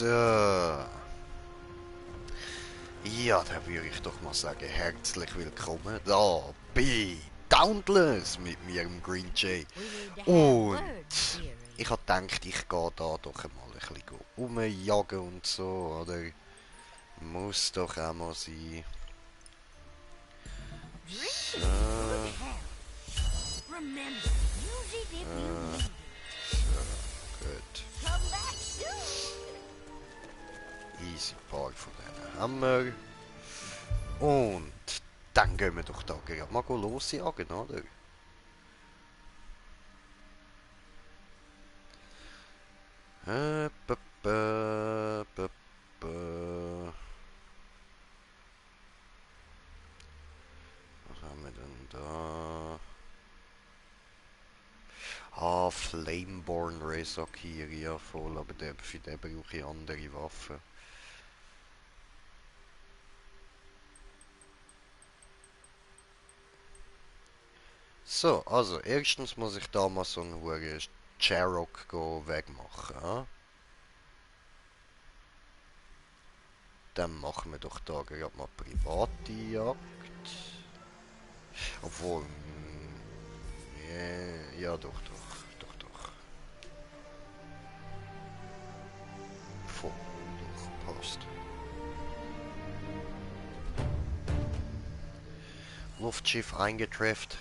So. Ja, da würde ich doch mal sagen, herzlich willkommen da bei Dauntless mit mir, dem Green Jay. Und ich habe gedacht, ich gehe da doch mal ein bisschen rumjagen und so, oder? Muss doch auch mal sein. So. Gut. Easy paar von denen haben wir. Und dann gehen wir doch da gerade mal losjagen, oder? Äh, b -b -b -b Was haben wir denn da? Ah, Flameborn Razorkir, ja voll, aber für den brauche ich andere Waffen. So, also erstens muss ich da mal so einen hohen Charrock wegmachen. Ja? Dann machen wir doch da gerade mal private Jagd. Obwohl, ja doch. Voll, doch, passt. Luftschiff eingetrefft.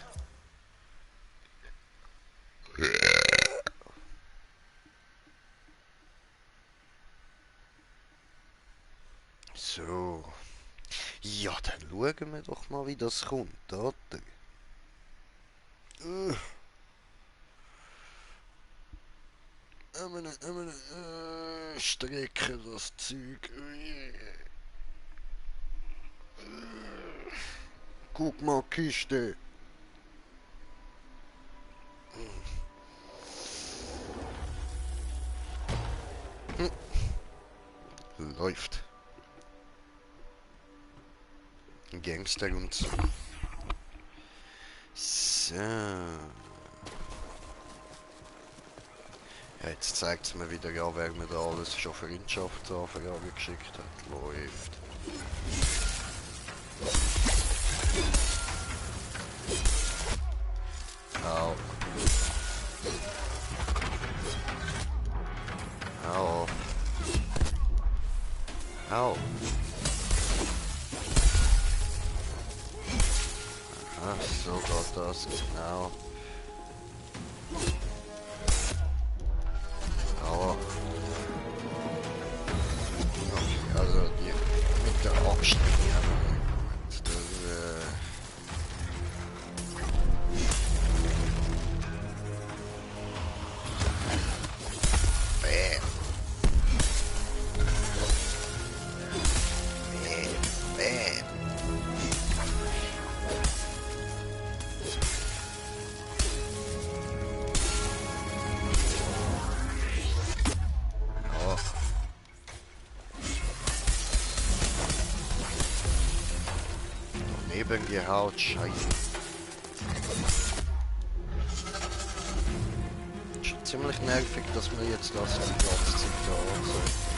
So. Ja, dann schauen wir doch mal, wie das kommt, oder? Strecke das Zeug. Guck mal, Kiste. Läuft. Gangster und so. So. Ja, jetzt zeigt es mir wieder an, wer mir da alles schon Freundschaftsanfragen geschickt hat. Läuft. Au. Au. Au. Ach, so geht das, genau. Aua. Okay, also die mit der Axt, die haben wir gut. Bam. Bam. Ja. Daneben gehaut, scheiße. Schon ziemlich nervig, dass wir jetzt das die ganze Zeit da haben.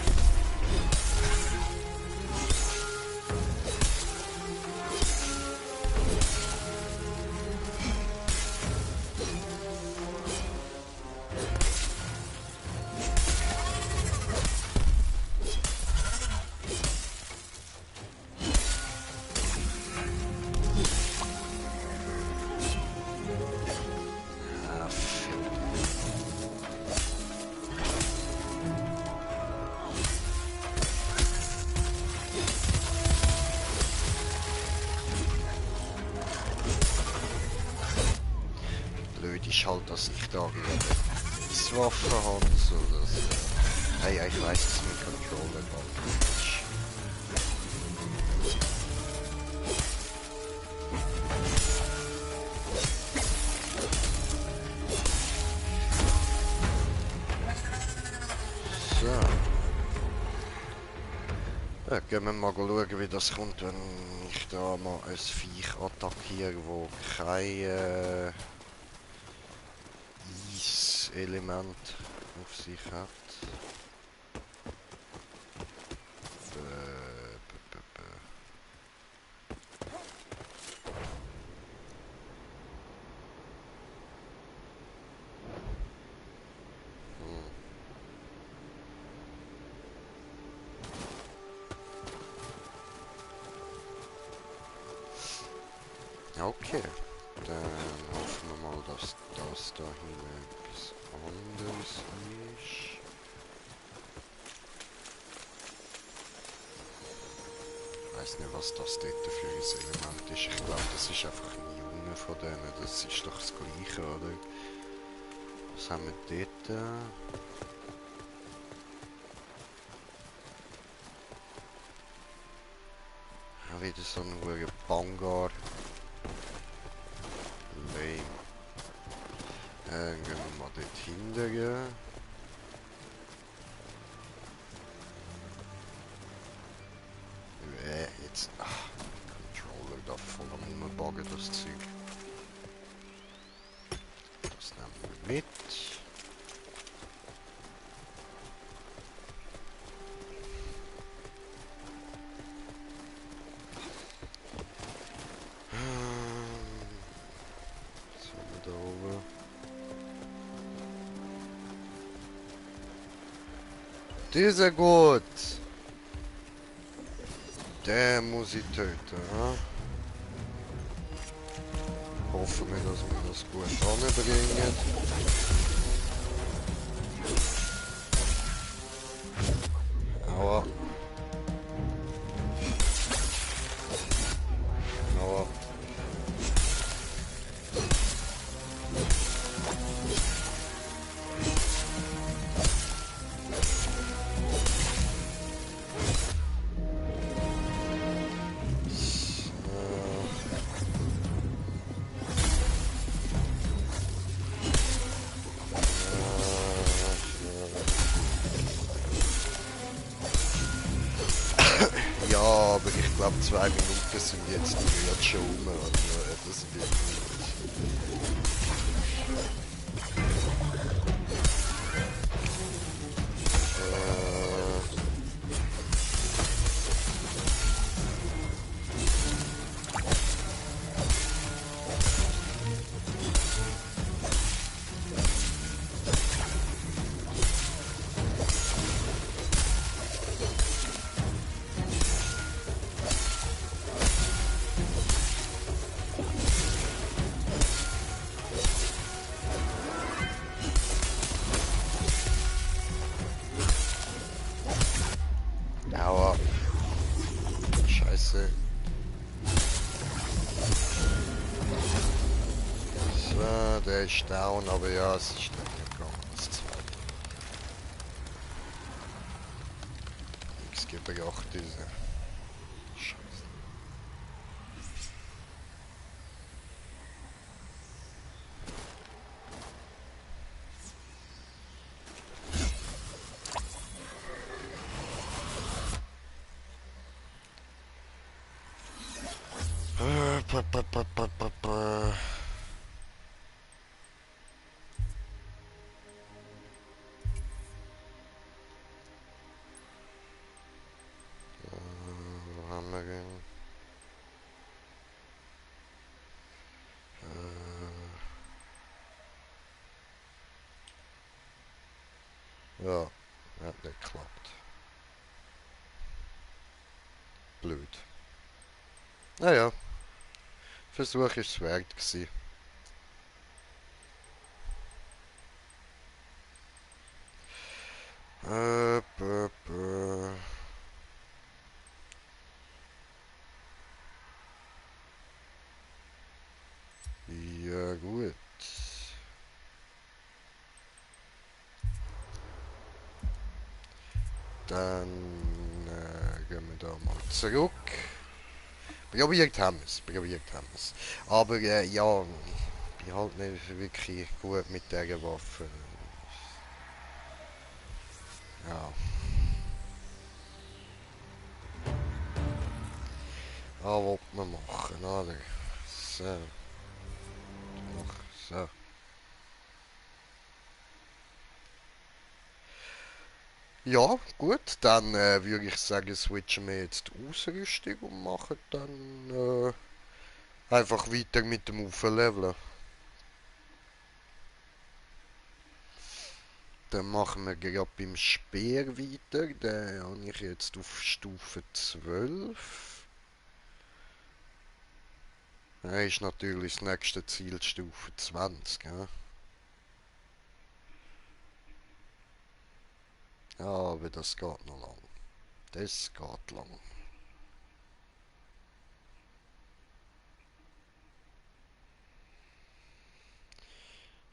Blöd ist halt, dass ich da gerade Waffen habe, so dass... Hey, ich weiß, dass mein Controller bald ist. So. Ja, gehen wir mal schauen, wie das kommt, wenn ich da mal ein Viech attackiere, wo kein Eis-Element auf sich hat. Okay. Dann hoffen wir mal, dass das da hinten etwas anderes ist. Ich weiß nicht, was das dort für ein Element ist. Ich glaube, das ist einfach nie eine von denen. Das ist doch das Gleiche, oder? Was haben wir dort? Wieder so ein hoher Bangar. Lame. Gehen wir mal dort hinten. Jetzt. Ach, Controller da voll am Umbuggen, das Zeug. Das nehmen wir mit. Was haben wir da oben? Dieser gut! Den muss ich töten, ha? Hoffen wir, dass wir das gut anbringen. Aua. Aua. Ja, aber ich glaube 2 Minuten sind jetzt schon um. Also, das wird Aua. Scheiße. So, der ist down, aber ja, es ist nicht gegangen. Das 2. X gebe 8 diese. Scheiße. Pa, pa, pa, pa, pa, pa. Wo haben wir den? Ja, hat nicht geklappt. Blöd. Naja, Versuch ist es wert gewesen. Bö, bö. Ja, gut. Dann gehen wir da mal zurück. Probiert haben wir es, probiert haben wir es. Aber ja, ich bin halt nicht wirklich gut mit dieser Waffe. Ja. Ah, was man machen, oder? So. So. Ja, gut, dann würde ich sagen, switchen wir jetzt die Ausrüstung und machen dann einfach weiter mit dem Aufleveln. Dann machen wir gerade beim Speer weiter. Den habe ich jetzt auf Stufe 12. Er ist natürlich das nächste Ziel Stufe 20, gell? Ja, aber das geht noch lang. Das geht lang.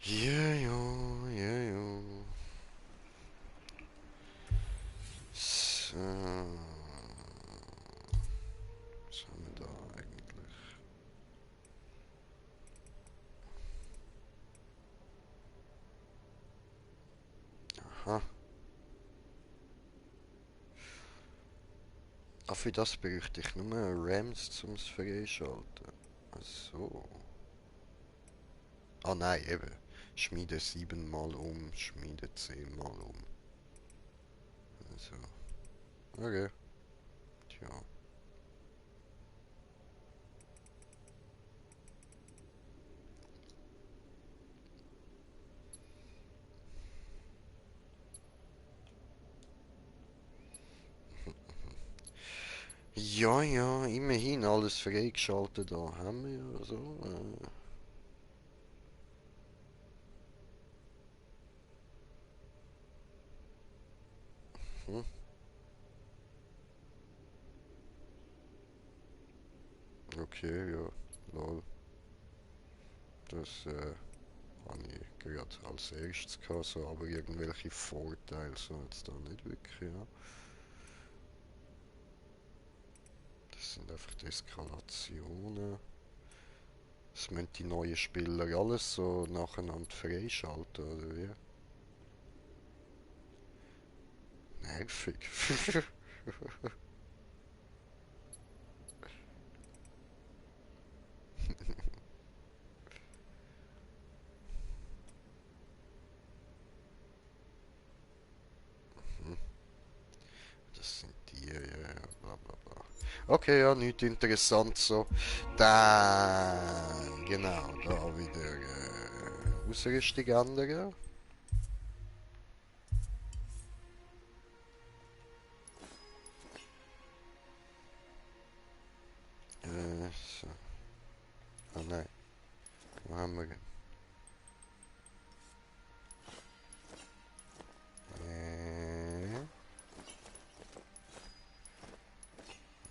Ja, ja, ja, ja. So. Was haben wir da eigentlich? Aha. Ah, für das bräuchte ich nur Rams zum Freischalten. Ach so. Ah nein, eben. Schmiede 7-mal um, Schmiede 10-mal um. Also. Okay. Tja. Ja, ja, immerhin alles freigeschaltet da haben wir ja so. Hm, okay, ja. Lol. Das habe ich gerade als erstes gehabt, so, aber irgendwelche Vorteile so jetzt da nicht wirklich, ja. Das sind einfach die Eskalationen. Das müssen die neuen Spieler alles so nacheinander freischalten, oder wie? Nervig. Hm, das sind die, ja, ja, bla bla bla. Okay, ja, nichts interessant so. Dann, genau, da wieder Ausrüstung ändern. So. Ah nein, wo haben wir ihn? Äh,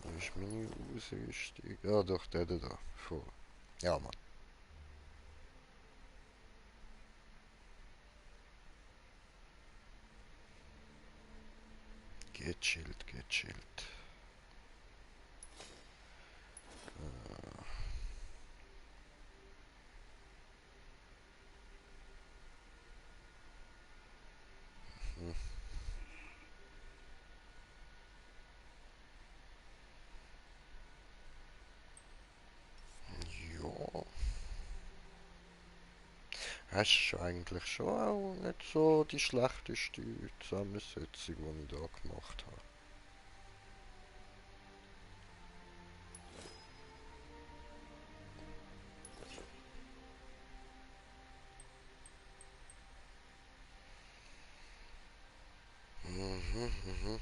wo ist meine Ausrüstung? Ah doch, der da. Vor. Ja, Mann. Gechillt, gechillt. Hm, ja. Es ist eigentlich schon auch nicht so die schlechteste Zusammensetzung, die ich da gemacht habe. Mhm, mhm.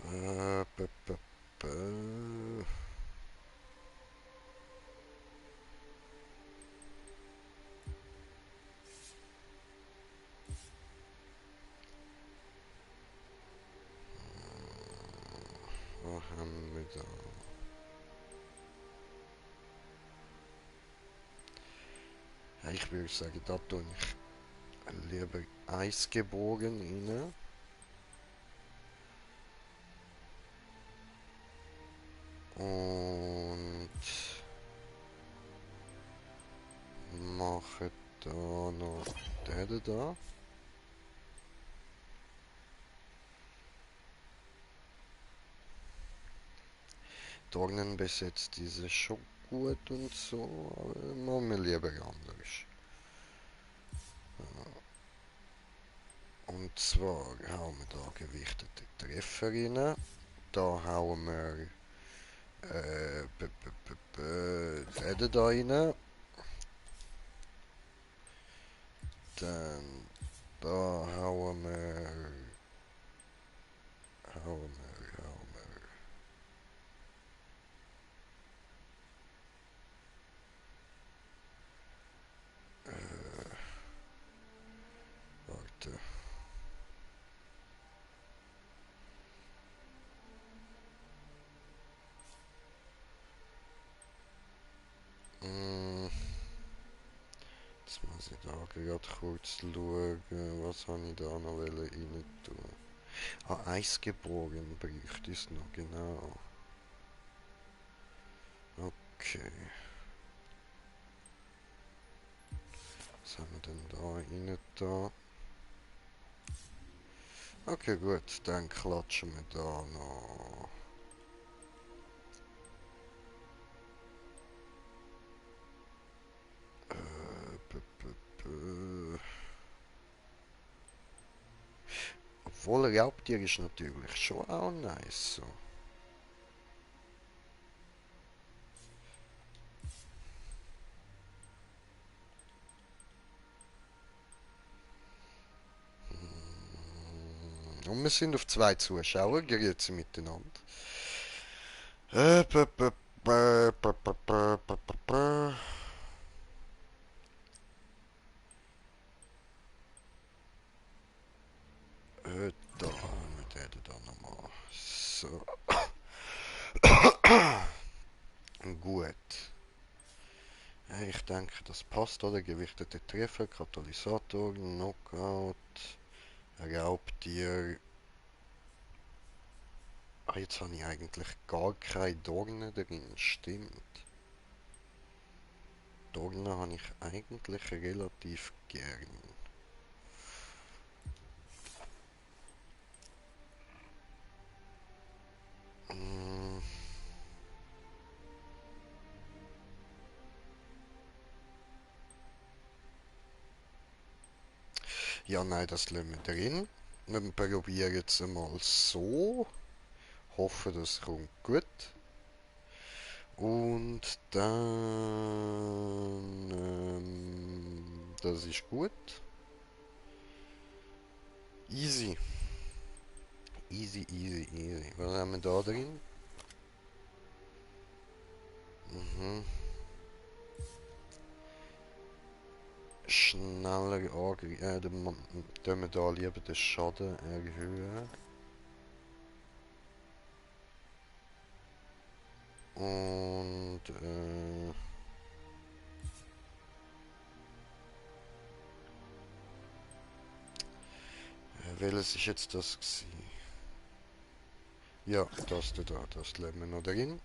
Äh, b -b -b Wo haben wir da? Ja, ich würde sagen, da tue ich lieber Eisgebogen rein. Und mache da noch den da. Dornen besetzt diese schon gut und so, aber machen wir lieber anders. Und zwar hauen wir da gewichtete Treffer rein. Da hauen wir den da rein. Dann da hauen wir. muss ich da gerade kurz schauen, was habe ich da noch rein tun. Ah, Eisgeboren bräuchte ich noch, genau. Okay. Was haben wir denn da rein da? Okay, gut, dann klatschen wir da noch. Obwohl, Raubtier ist natürlich schon auch nice. So. Und wir sind auf 2 Zuschauer, grüezi miteinander. Äh, b- b- b- b- b- b- b- b- b- Da haben wir den da nochmal. So, gut. Ich denke, das passt, oder? Gewichtete Treffer, Katalysator, Knockout, Raubtier. Ah, jetzt habe ich eigentlich gar keine Dornen drin, stimmt. Dornen habe ich eigentlich relativ gern. Mm, ja, nein, das lassen wir drin. Wir probieren jetzt einmal so. Hoffe, das kommt gut. Und dann... das ist gut. Easy. Easy, easy, easy. Was haben wir da drin? Mhm. Schneller angreifen. Dann wir da lieber den Schaden erhöhen. Und welches ist jetzt das gewesen? Ja, das da, das lassen wir noch drin.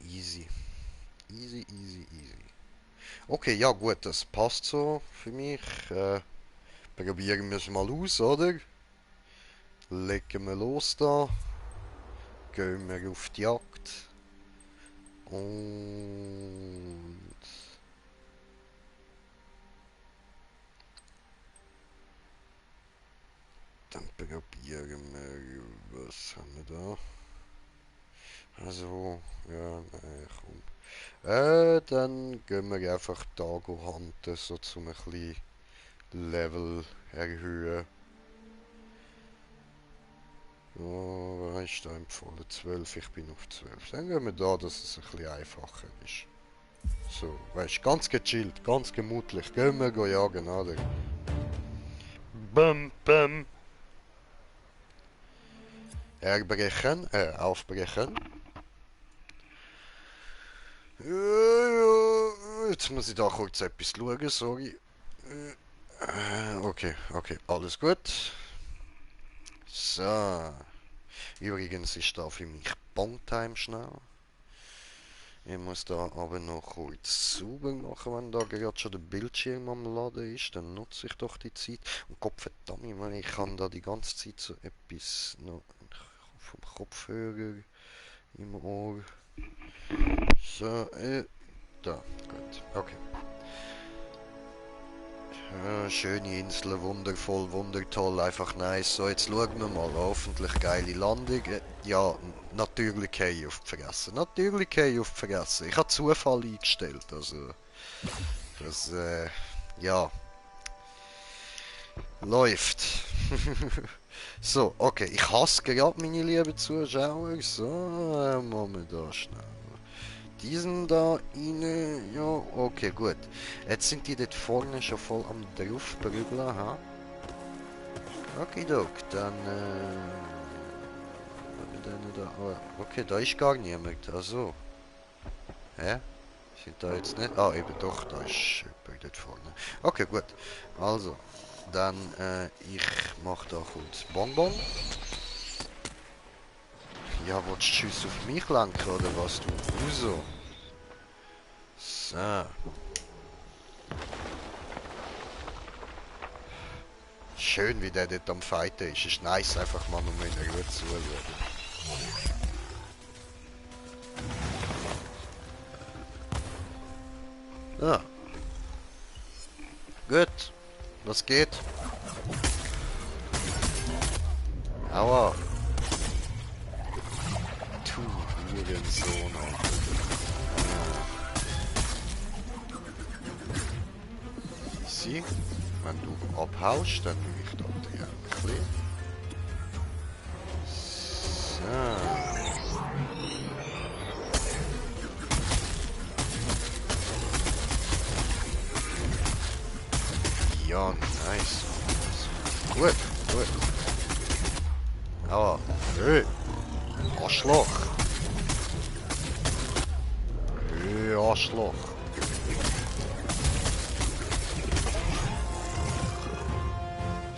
Easy. Easy, easy, easy. Okay, ja gut, das passt so für mich. Probieren wir es mal aus, oder? Legen wir los da. Gehen wir auf die Jagd. Und dann probieren wir, was haben wir da? Also, ja, nein, komm. Dann gehen wir einfach da hunten, so zum ein bisschen Level erhöhen. Ja, was ist da empfohlen? 12, ich bin auf 12. Dann gehen wir da, dass es ein bisschen einfacher ist. So, weißt, ganz gechillt, ganz gemütlich. Gehen wir jagen, oder? Bum, bum. Erbrechen, aufbrechen. Jetzt muss ich da kurz etwas schauen, sorry. Okay, okay, alles gut. So. Übrigens ist da für mich Bongtime schnell. Ich muss da aber noch kurz sauber machen, wenn da gerade schon der Bildschirm am Laden ist. Dann nutze ich doch die Zeit. Und Gott verdammt, ich meine, ich kann da die ganze Zeit so etwas noch vom Kopfhörer im Ohr. So, da, gut, okay. Ja, schöne Insel, wundervoll, wundertoll, einfach nice. So, jetzt schauen wir mal. Hoffentlich geile Landung. Ja, natürlich gehe ich auf die Fresse. Natürlich gehe ich auf die Fresse. Ich habe Zufall eingestellt, also... Das, ja, läuft. So, okay, ich hasse gerade meine lieben Zuschauer. So, machen wir da schnell. Diesen da rein. Ja, okay, gut. Jetzt sind die dort vorne schon voll am draufprügeln, ha? Okay, Doc, dann, haben wir da, oh, okay, da ist gar niemand. Also, hä? Sind da jetzt nicht? Ah, eben doch, da ist jemand dort vorne. Okay, gut. Also, dann, ich mach da kurz Bonbon. Ja, willst du Schuss auf mich lenken oder was, du Uso? So. Schön, wie der dort am Fighten ist. Ist nice, einfach mal nur in der Ruhe zuschauen. Ja. Gut. Was geht? Aua. Du Hurensohn, Alter. Easy. Wenn du abhaust, dann nehme ich da dir ein bisschen. So. Ja, nice. Gut, gut. Aber, nö. Arschloch. Nö, Arschloch.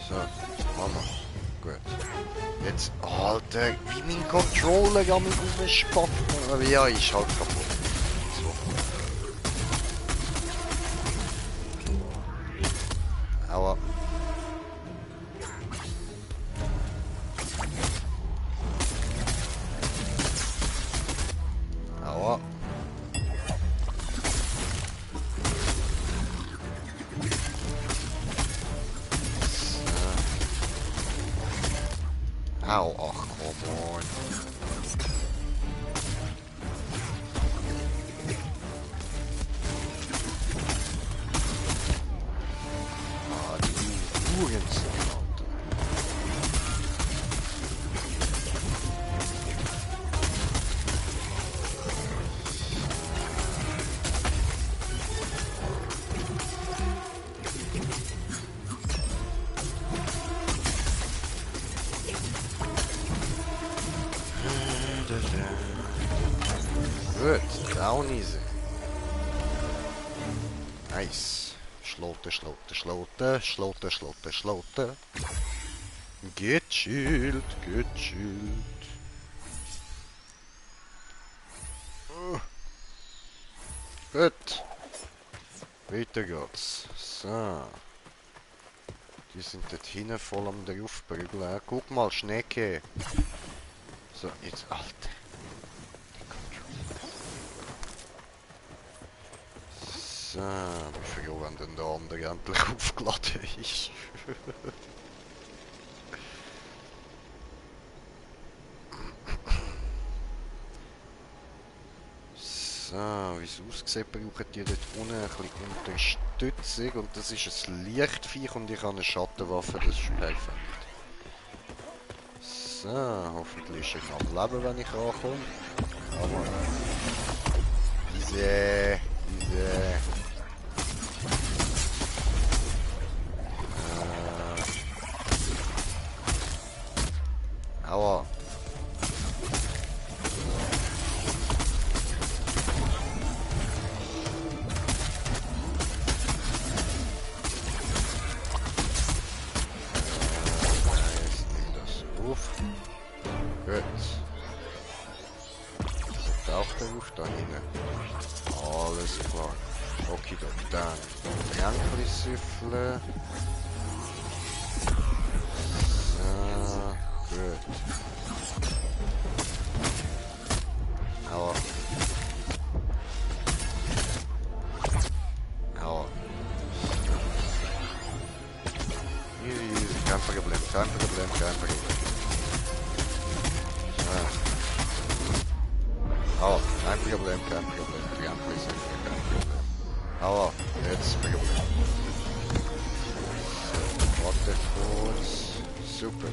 So, Mama. Gut. Jetzt, Alter, wie mein Controller ja mit rumspackt. Ja, ist halt kaputt. So. Aua. Aua. Au, ach, come on. Ah, die Hurensohn, Alter. Gut, down easy. Nice. Schloten, schloten, schloten, schloten, schloten, schloten. Gechillt, gechillt. Gut. Weiter geht's. So. Die sind dort hinten voll am draufprügeln. Guck mal, Schnecke. So, jetzt, Alter. So, ich bin froh, wenn dann der andere endlich aufgeladen ist. So, wie es aussieht, brauchen die dort unten ein bisschen Unterstützung. Und das ist ein Lichtviech und ich habe eine Schattenwaffe, das ist perfekt. So, hoffentlich ist er noch am Leben, wenn ich ankomme. Aber... Easy, easy. Aua. Nice, nimm das auf. Gut. Taucht er auf da hinten? Alles klar. Okay, dann Trankli süffeln. So, gut. Aua. Aua. Easy, easy. Kein Problem, kein Problem, kein Problem. So. Aua, kein Problem, kein Problem. Trankli süffeln, kein Problem. Aua, jetzt Problem. So, warte kurz. Super.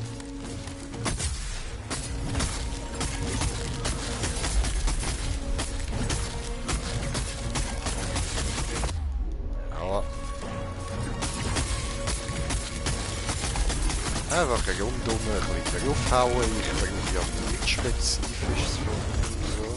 Aua. Einfach ein rundum ein bisschen draufhauen. Ich brauche ja nichts Spezifisches von so.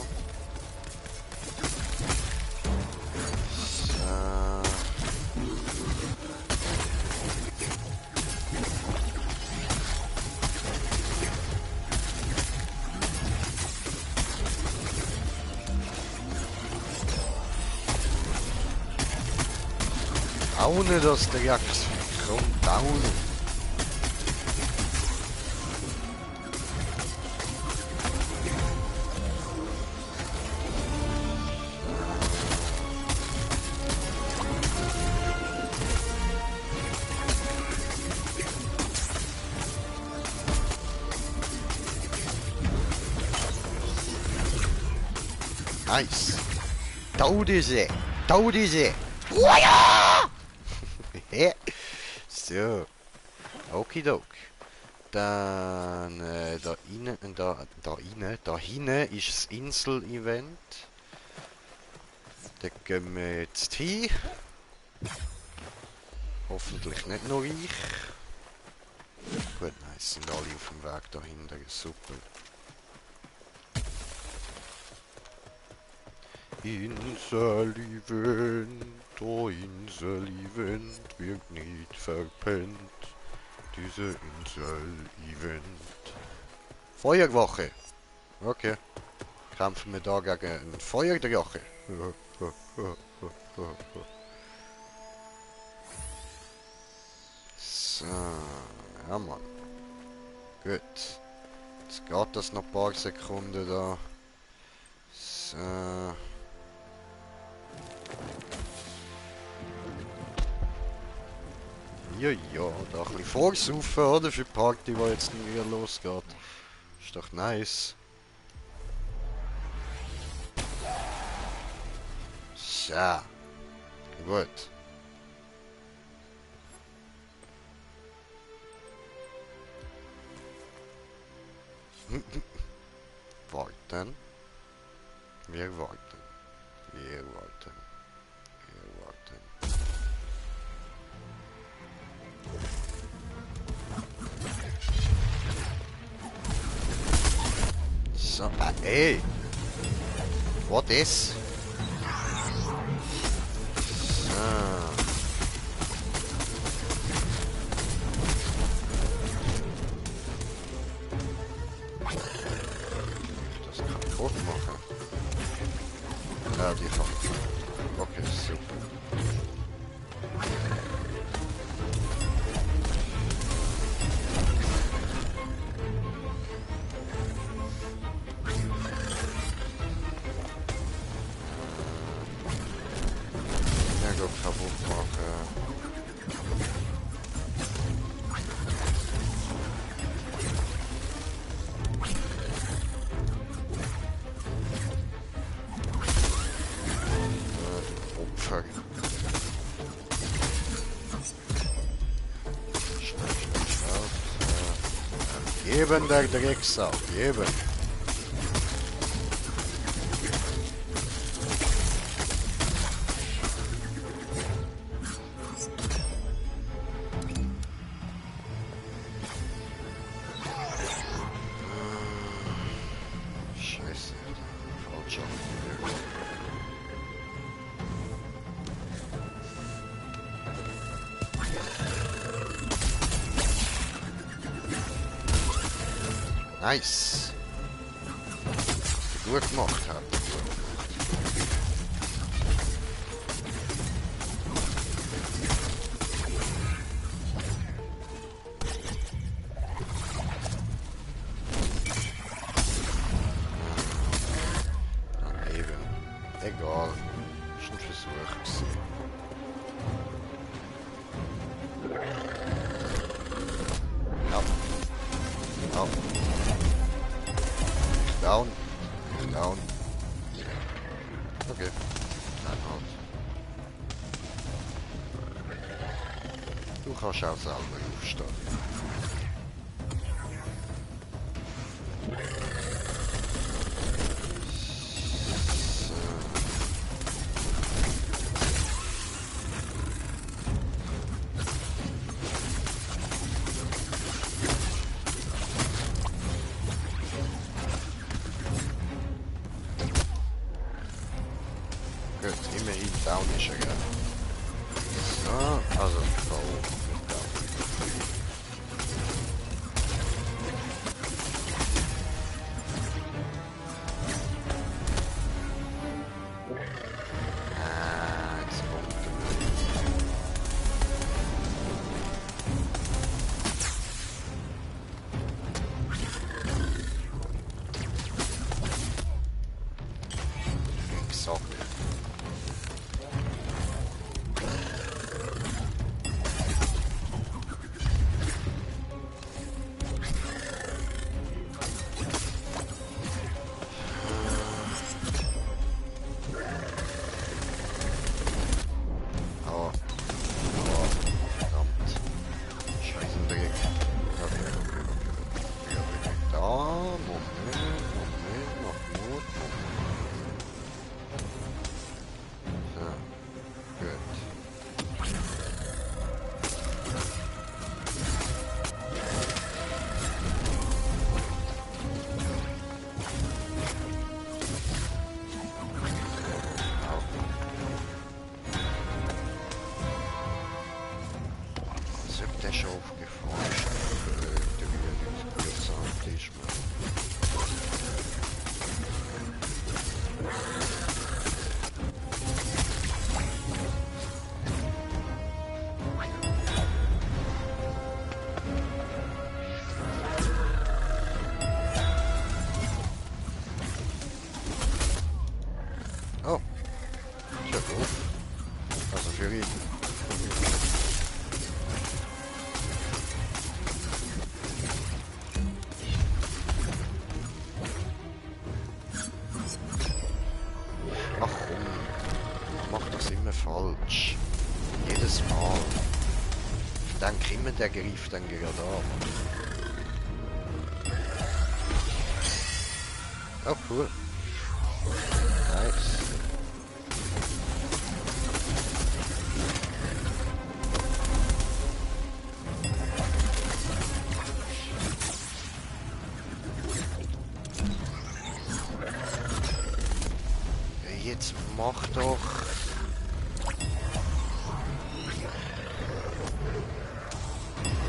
Downen das Drecksvieh. Komm, downen. Nice. Tod diese. Tod diese. Oh ja! So. Okidok. Dann da innen, da hinten ist das Insel-Event. Da gehen wir jetzt hin. Hoffentlich nicht nur ich. Gut, nice, sind alle auf dem Weg dahinter, super. Insel-Event, oh Insel-Event wird nicht verpennt. Diese Insel-Event. Feuerwache. Okay. Kämpfen wir da gegen einen Feuerdrache. So, ja Mann. Gut. Jetzt geht das noch ein paar Sekunden da. So. Ja, da ein bisschen vorsaufen, oder? Für die Party, die jetzt wieder losgeht. Ist doch nice. So. Gut. Warten. Wir warten. Wir warten. Wir warten. So, ey! What is? So. Das kaputt machen. Ja, die kann ich. Okay, super. Kaputt machen. Opfer. Schnell. Geben der Drecksau. Geben. Nice. Gut gemacht hat. Eben. Egal. Ist ein Versuch gewesen. Ja. Ja. Down. Down. Okay. Nein, halt. Du kannst auch selber aufstehen. Gut, immerhin down ist er, gell? So, also da oben mit down. Jetzt kommt er. denke immer, der greift dann gerade an. Oh, cool. Nice. Jetzt mach doch.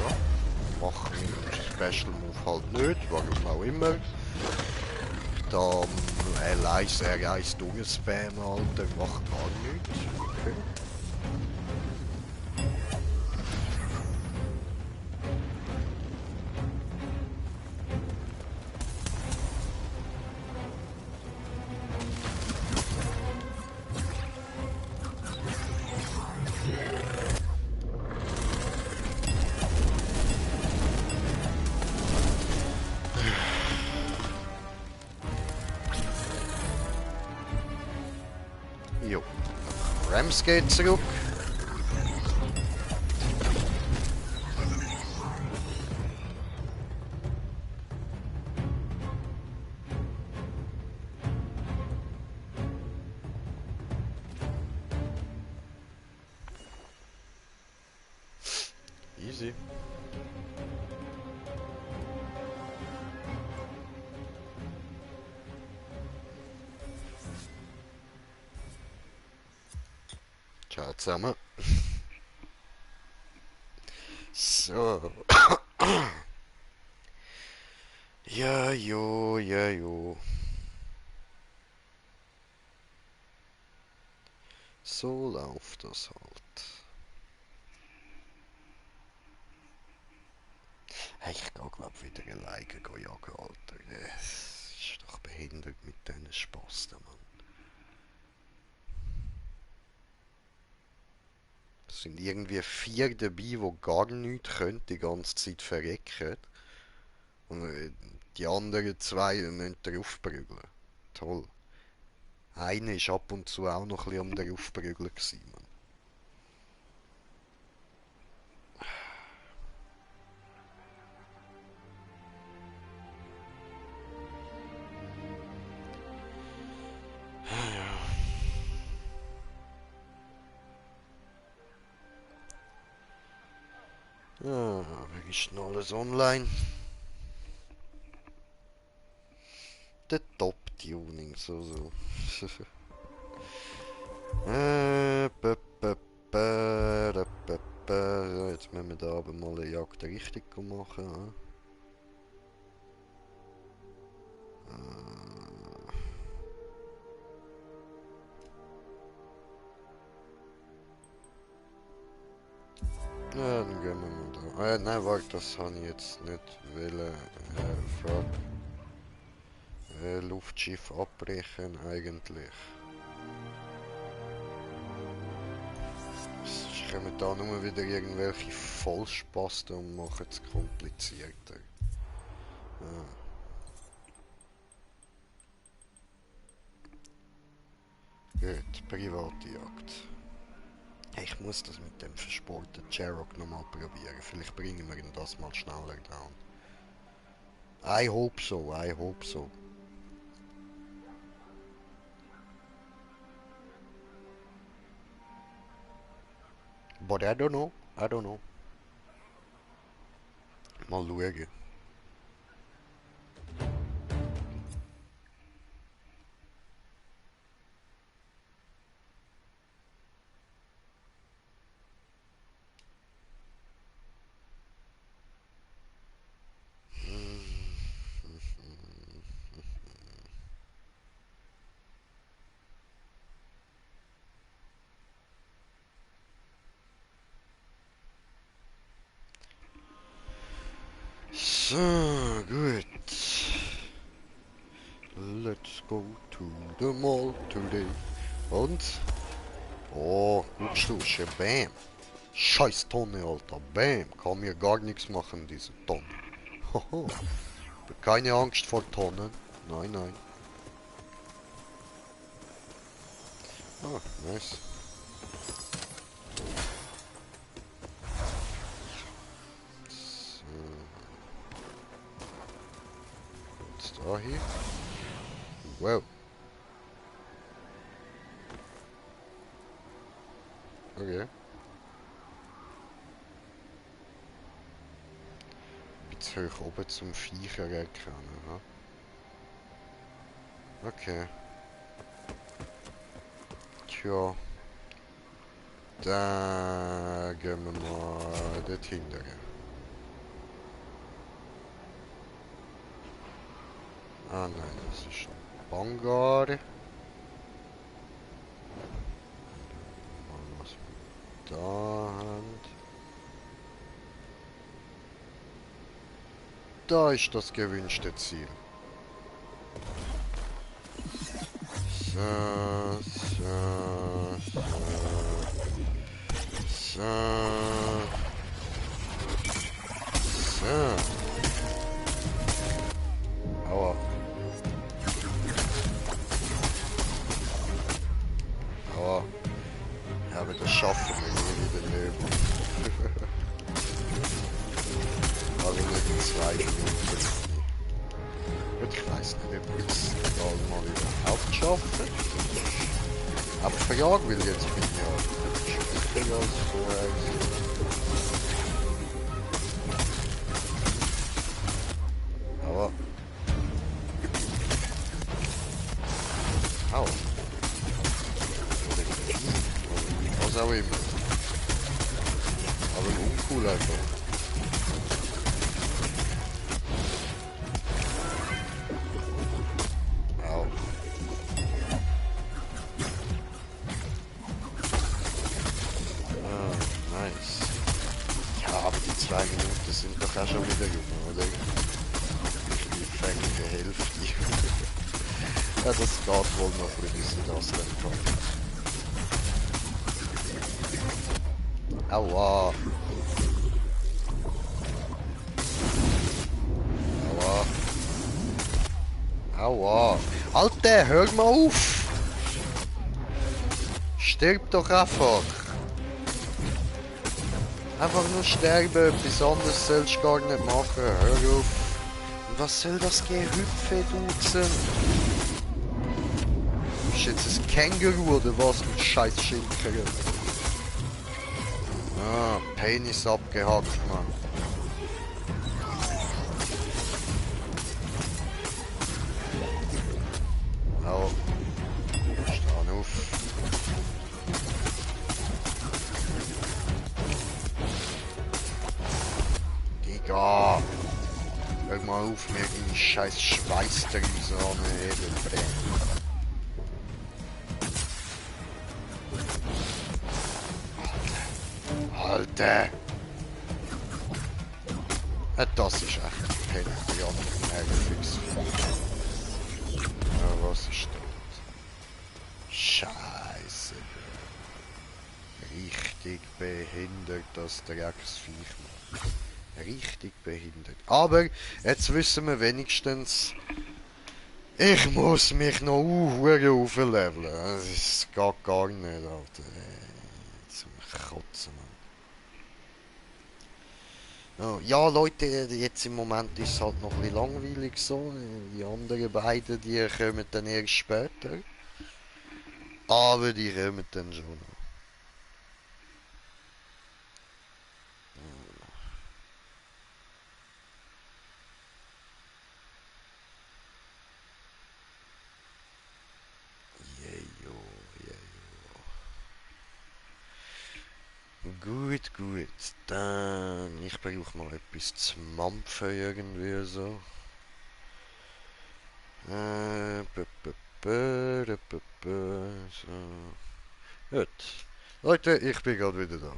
Ja, mach meinen Special Move halt nicht, warum auch immer. Dann R1 durchspammen, Alter, macht gar nichts. Okay. Jo. Ramsgate zurück. Easy. Ciao zusammen. So. Ja, jo, ja, jo. So läuft das halt. Hey, ich geh glaub wieder alleine jagen, Alter. Das ist doch behindert mit diesen Spasten, Mann. Es sind irgendwie 4 dabei, die gar nichts können, die ganze Zeit verrecken. Und die anderen 2 müssen draufprügeln. Toll. Einer ist ab und zu auch noch ein bisschen am draufprügeln gewesen, Mann. Ja, wer ist denn alles online? Der Top-Tuning, so. So, jetzt müssen wir da aber mal eine Jagd richtig machen. Ja, dann gehen wir mal da. Nein, warte, das habe ich jetzt nicht wollen. Frage. Luftschiff abbrechen eigentlich. Es kommen da nur wieder irgendwelche Vollspasten und machen es komplizierter. Gut, private Jagd. Hey, ich muss das mit dem versporten Jarrock nochmal probieren. Vielleicht bringen wir ihn das mal schneller down. I hope so, I hope so. But I don't know, I don't know. Mal schauen. So, gut. Let's go to the mall today. Und? Oh, guckst du, schon bam. Scheiß Tonne, Alter. Bam. Kann mir gar nichts machen, diese Tonne. Hoho. Keine Angst vor Tonnen. Nein, nein. Ah, nice. jetzt da hin? Wow. Okay. Jetzt hoch oben zum Viecher erkennen, ha? Okay. Tja. Da gehen wir mal dort hinten. Ah nein, das ist ein Bangar. Mal was wir da haben. Da ist das gewünschte Ziel. So, so, so, so, so. Aua. Aua. Ja, aber das schaffen wir nie wieder leben. Also nicht in 2 Minuten. Gut, ich weiß nicht, ob ich es gerade mal überhaupt schaffe. Aber Frage, weil jetzt bin ich ja schwächer als vorher. Aber... Au. Was auch immer. Aber uncool einfach. Au. Ah, nice. Ja, aber die 2 Minuten sind doch auch schon wieder rum, oder? Ich fängt die Hälfte. Ja, das geht wohl noch ein bisschen, das dann kommt. Aua. Aua. Aua. Alter, hör mal auf! Stirb doch einfach! Einfach nur sterben, etwas anderes sollst du gar nicht machen, hör auf! Und was soll das Gehüpfe duzen? Ist jetzt ein Känguru oder was mit scheiß Schinken? Ah, Penis abgehackt, Mann. Au. Steh auf. Digga. Hör mal auf, mir die scheiß Schweißdrüse an den Hebel brennen. Alter! Ja, das ist echt penetrant nervig. Ja, was ist das? Scheiße. Richtig behindert, das Drecksviech, Mann. Richtig behindert. Aber jetzt wissen wir wenigstens, ich muss mich noch aufleveln. Das geht gar nicht, Alter. Zum Kotzen, Mann. Oh, ja, Leute, jetzt im Moment ist es halt noch ein bisschen langweilig so. Die anderen beiden, die kommen dann erst später. Aber die kommen dann schon. Jejo, jejo. Gut, gut. Dann, ich brauche mal etwas zu mampfen irgendwie so. So. Gut. Leute, ich bin gerade wieder da.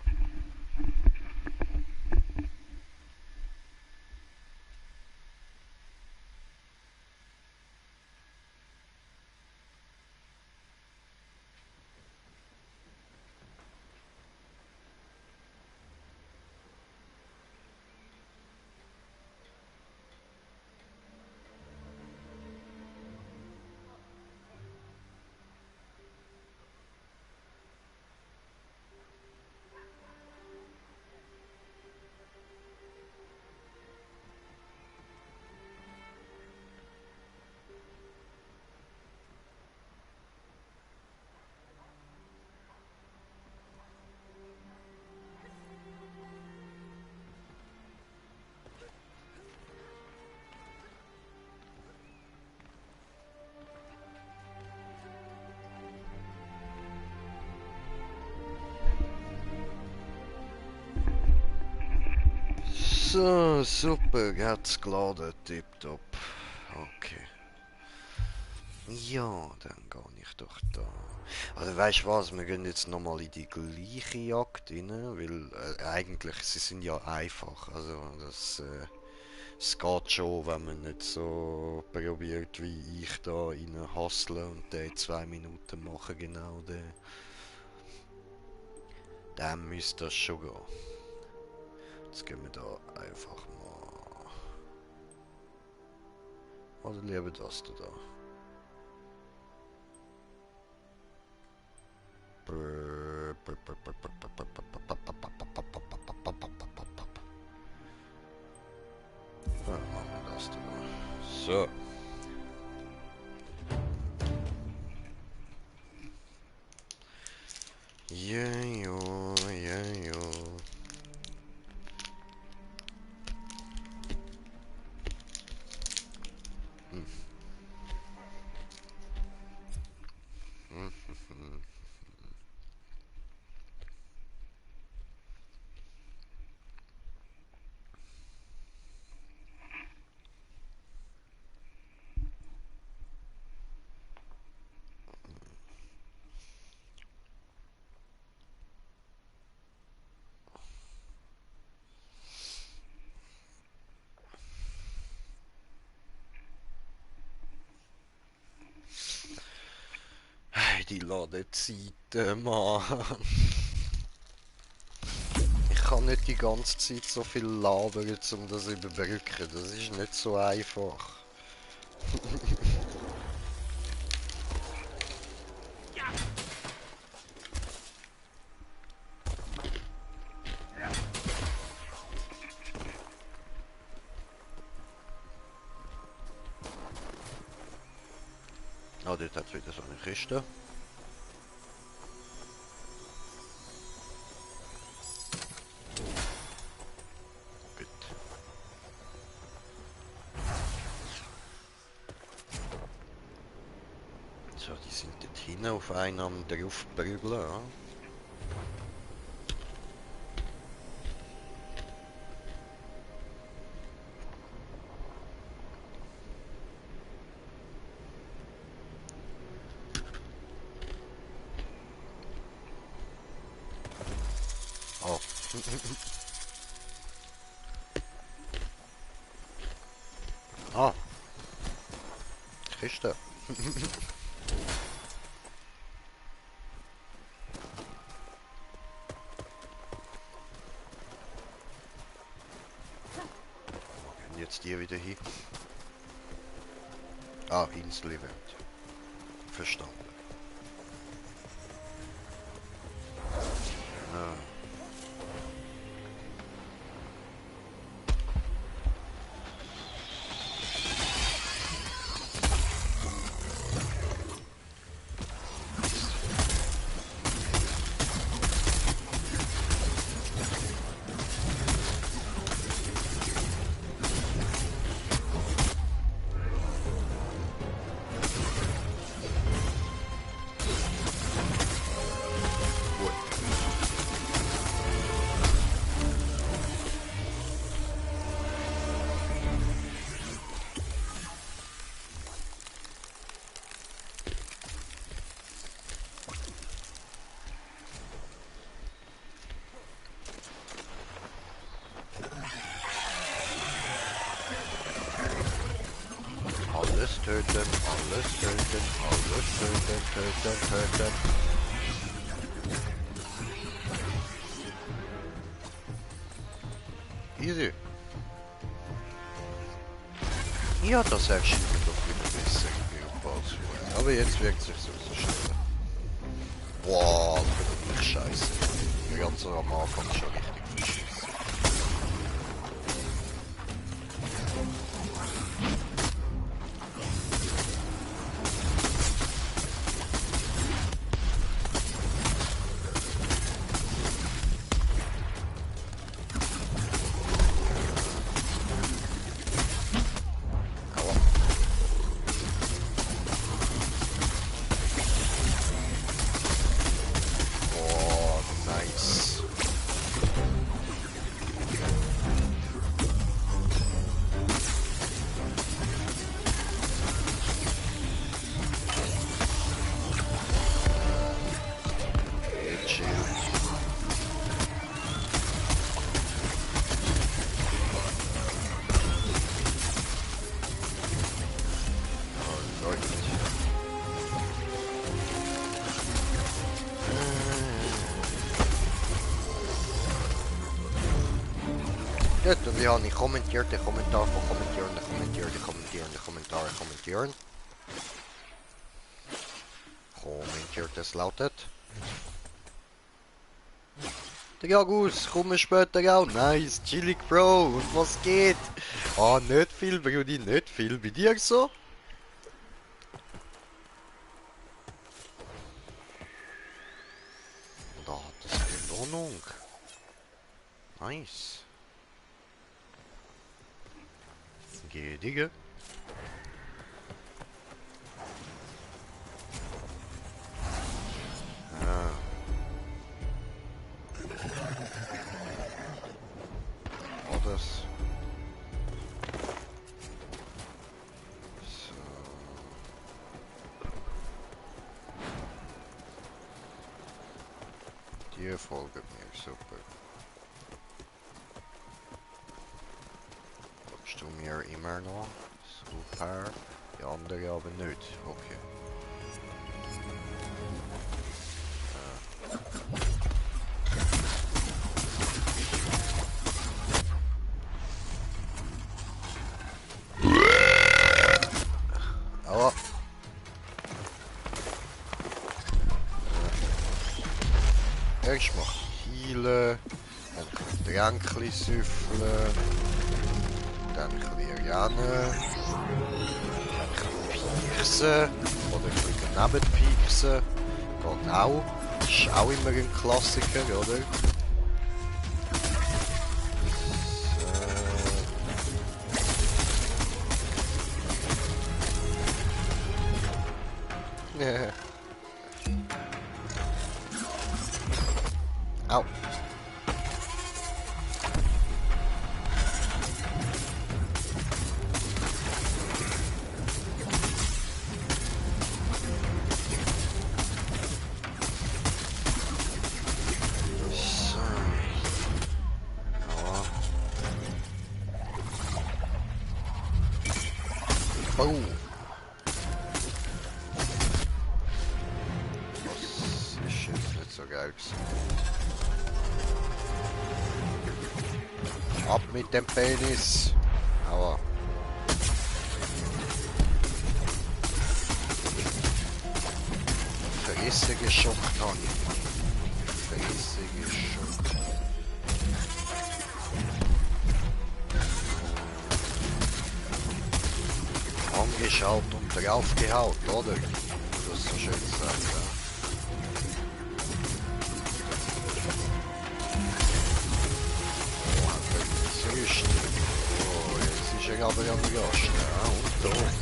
So, super, hat's geladen, tipptopp. Okay. Ja, dann gehe ich doch da. Also weißt du was, wir gehen jetzt nochmal in die gleiche Jagd rein, weil eigentlich, sie sind ja einfach. Also es geht schon, wenn man nicht so probiert wie ich da rein hustlen und den in 2 Minuten machen, genau den. Dann müsste das schon gehen. Jetzt gehen wir da einfach mal. Oder lieber das da. Ja, machen wir das da. So. Ja, ja, ja, ja. Hm. Hm, hm, hm. Hey, die Ladezeiten, Mann. Ich kann nicht die ganze Zeit so viel labern, um das zu überbrücken. Das ist nicht so einfach. Ah, dort hat es wieder so eine Kiste. Gut. So, die sind dort hinten auf einen am draufprügeln, ja? Oh. Ah, Kiste. Wo gehen jetzt die wieder hin? Ah, Insel-Event. Verstanden. Ah. Gut. Alles töten, alles töten, alles töten, töten, töten. Easy. Ja, das erschien mir doch wieder besser im Bauch. Aber jetzt wirkt sich so schneller. Boah, Alter, ich scheiße. Ganz so am Anfang schon richtig verschissen. Aua. Boah, nice. Gut, und ich habe kommentiert, den Kommentar von kommentieren, kommentieren. Kommentiert, es lautet. Der Jagus, komm später auch. Nice, chillig, Bro. Und was geht? Ah, nicht viel, Brudi, nicht viel. Bei dir so? Da hat es Belohnung. Nice. Gedige. Ah. War das? So. Die folgt mir, super. Folgst du mir immer noch? Super. Die andere aber nicht. Okay. Aber erst mal healen, dann ein Tränkchen süffeln, dann ein bisschen rennen, dann ein bisschen pieksen oder ein bisschen daneben pieksen. Geht auch. Ist auch immer ein Klassiker, oder? So. Au. So. Ja. Boom. Das ist jetzt nicht so geil gewesen. Ab mit dem Penis. Aua. Verrissig geschockt noch nicht. Verrissig geschockt. Angeschaut und draufgehaut, oder? Wie das so schön sagt, ja. Oh, jetzt ist er aber am Gast, ja, und tot.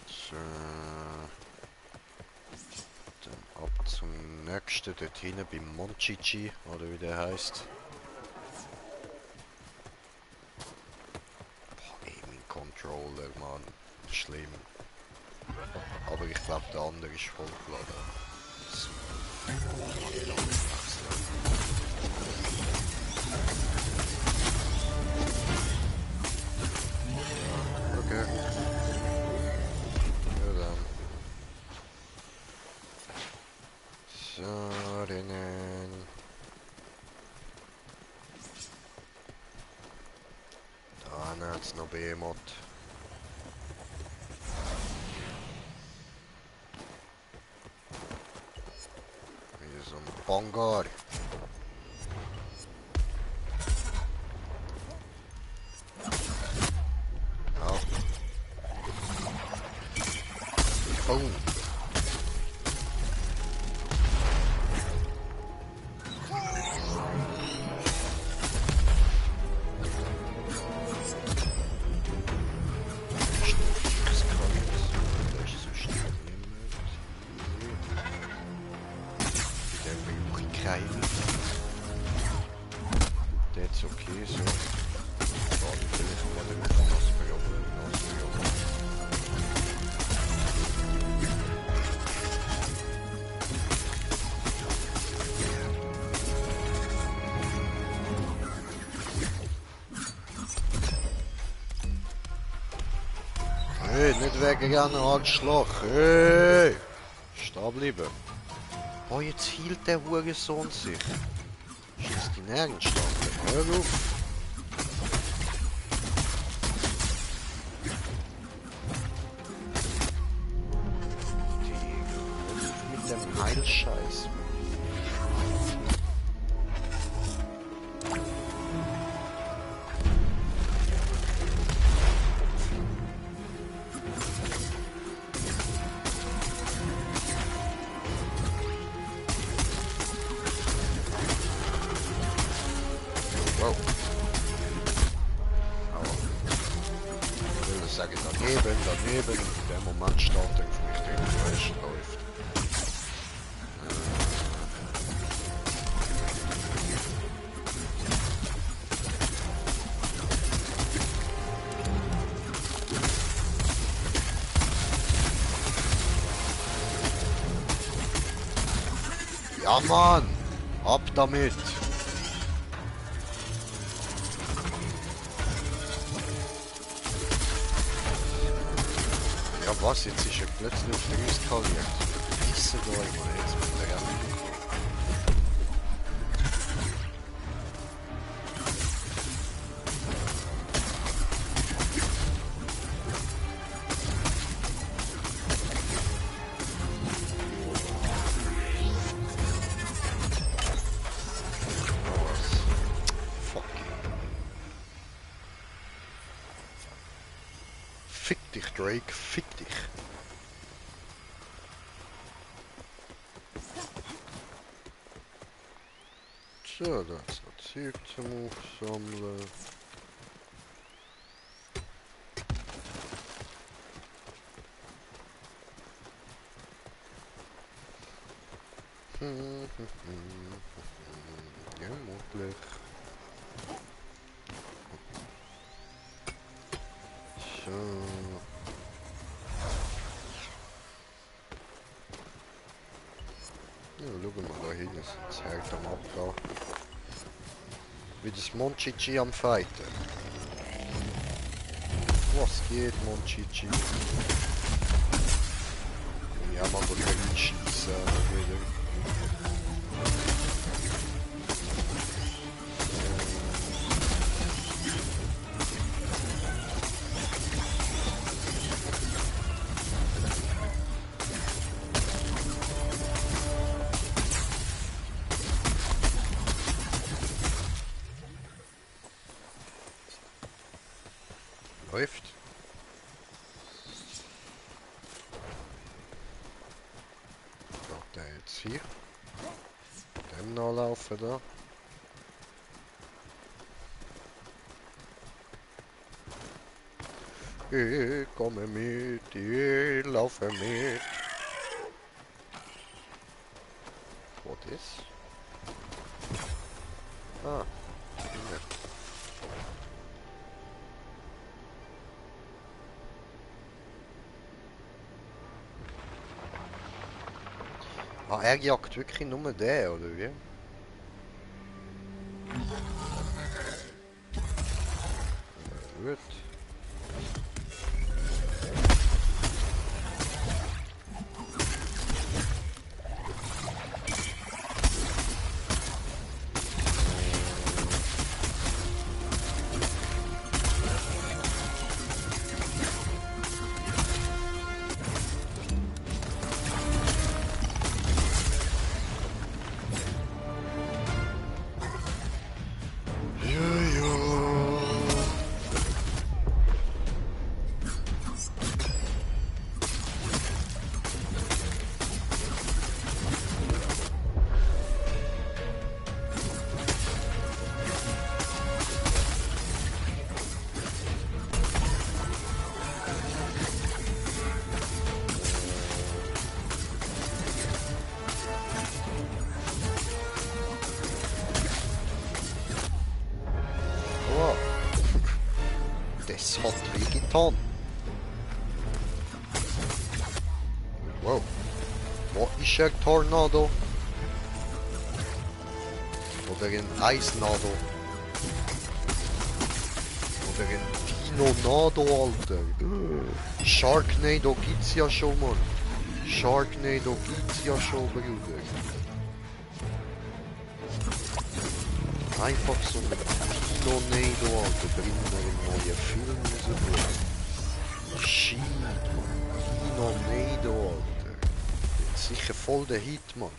So. Dann ab zum nächsten, dort hinten beim Monchichi, oder wie der heißt. Boah, ey, mein Controller, Mann. Schlimm. Aber ich glaube, der andere ist vollgeladen. So. Okay. Ja dann. So, rennen. Da hat's noch Behemoth. Wieder so ein Bongar. Ja. Boom. That's okay, so. Schade, vielleicht mal den Nassperioden. Hey, nicht weggegangen, Arschloch. Hey! Stehen bleiben. Oh, jetzt hielt der Hurensohn sich. Schießt die Nervenstapel. Hör auf. Mit dem Heilscheiß. Wow. Aber ich würde sagen, daneben, in dem Moment startet für mich der falsch läuft. Ja, Mann! Ab damit! Ja, was? Jetzt ist er plötzlich auf der Rüst skaliert. Verpissen da immer jetzt mit der ganzen. Fick dich, Drake, fick dich. So, da ist noch Zeug zum Aufsammeln. Ja, möglich. So. Ja, schau mal da hin, das hält am Abgehen. Wie das Monchichi am Fighten. Was geht, Monchichi? Ja, man muss reinschießen wieder. Läuft. Geht der jetzt hier? Dem nachlaufen da. Ich komme mit, ich laufe mit. What is? Ah, Kinder. Ah, er jagt wirklich nur den, oder wie? Gut. Das hat weh getan. Wow. Wo ist ein Tornado? Oder ein Eisnado? Oder ein Dino-Nado, Alter. Sharknado gibt's ja schon, Mann. Sharknado gibt's ja schon, Bruder. Einfach so ein Dino-Nado, Alter. Bringen wir einen neuen Film raus. Shit, Mann. Dino-Nado, Alter. Sicher voll der Hit, Mann.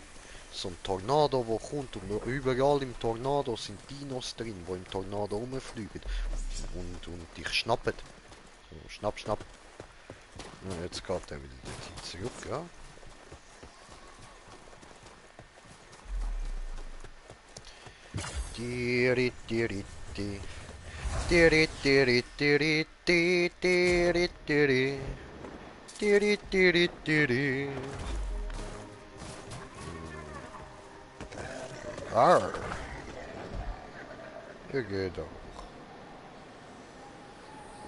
So ein Tornado, der kommt und überall im Tornado sind Dinos drin, die im Tornado rumfliegen und dich schnappen. So, schnapp, schnapp. Ja, jetzt geht er wieder zurück, ja. Diri, diri, di. Diri, diri, diri, di, diri, diri. Diri, diri, diri. Arr. Hier geht auch.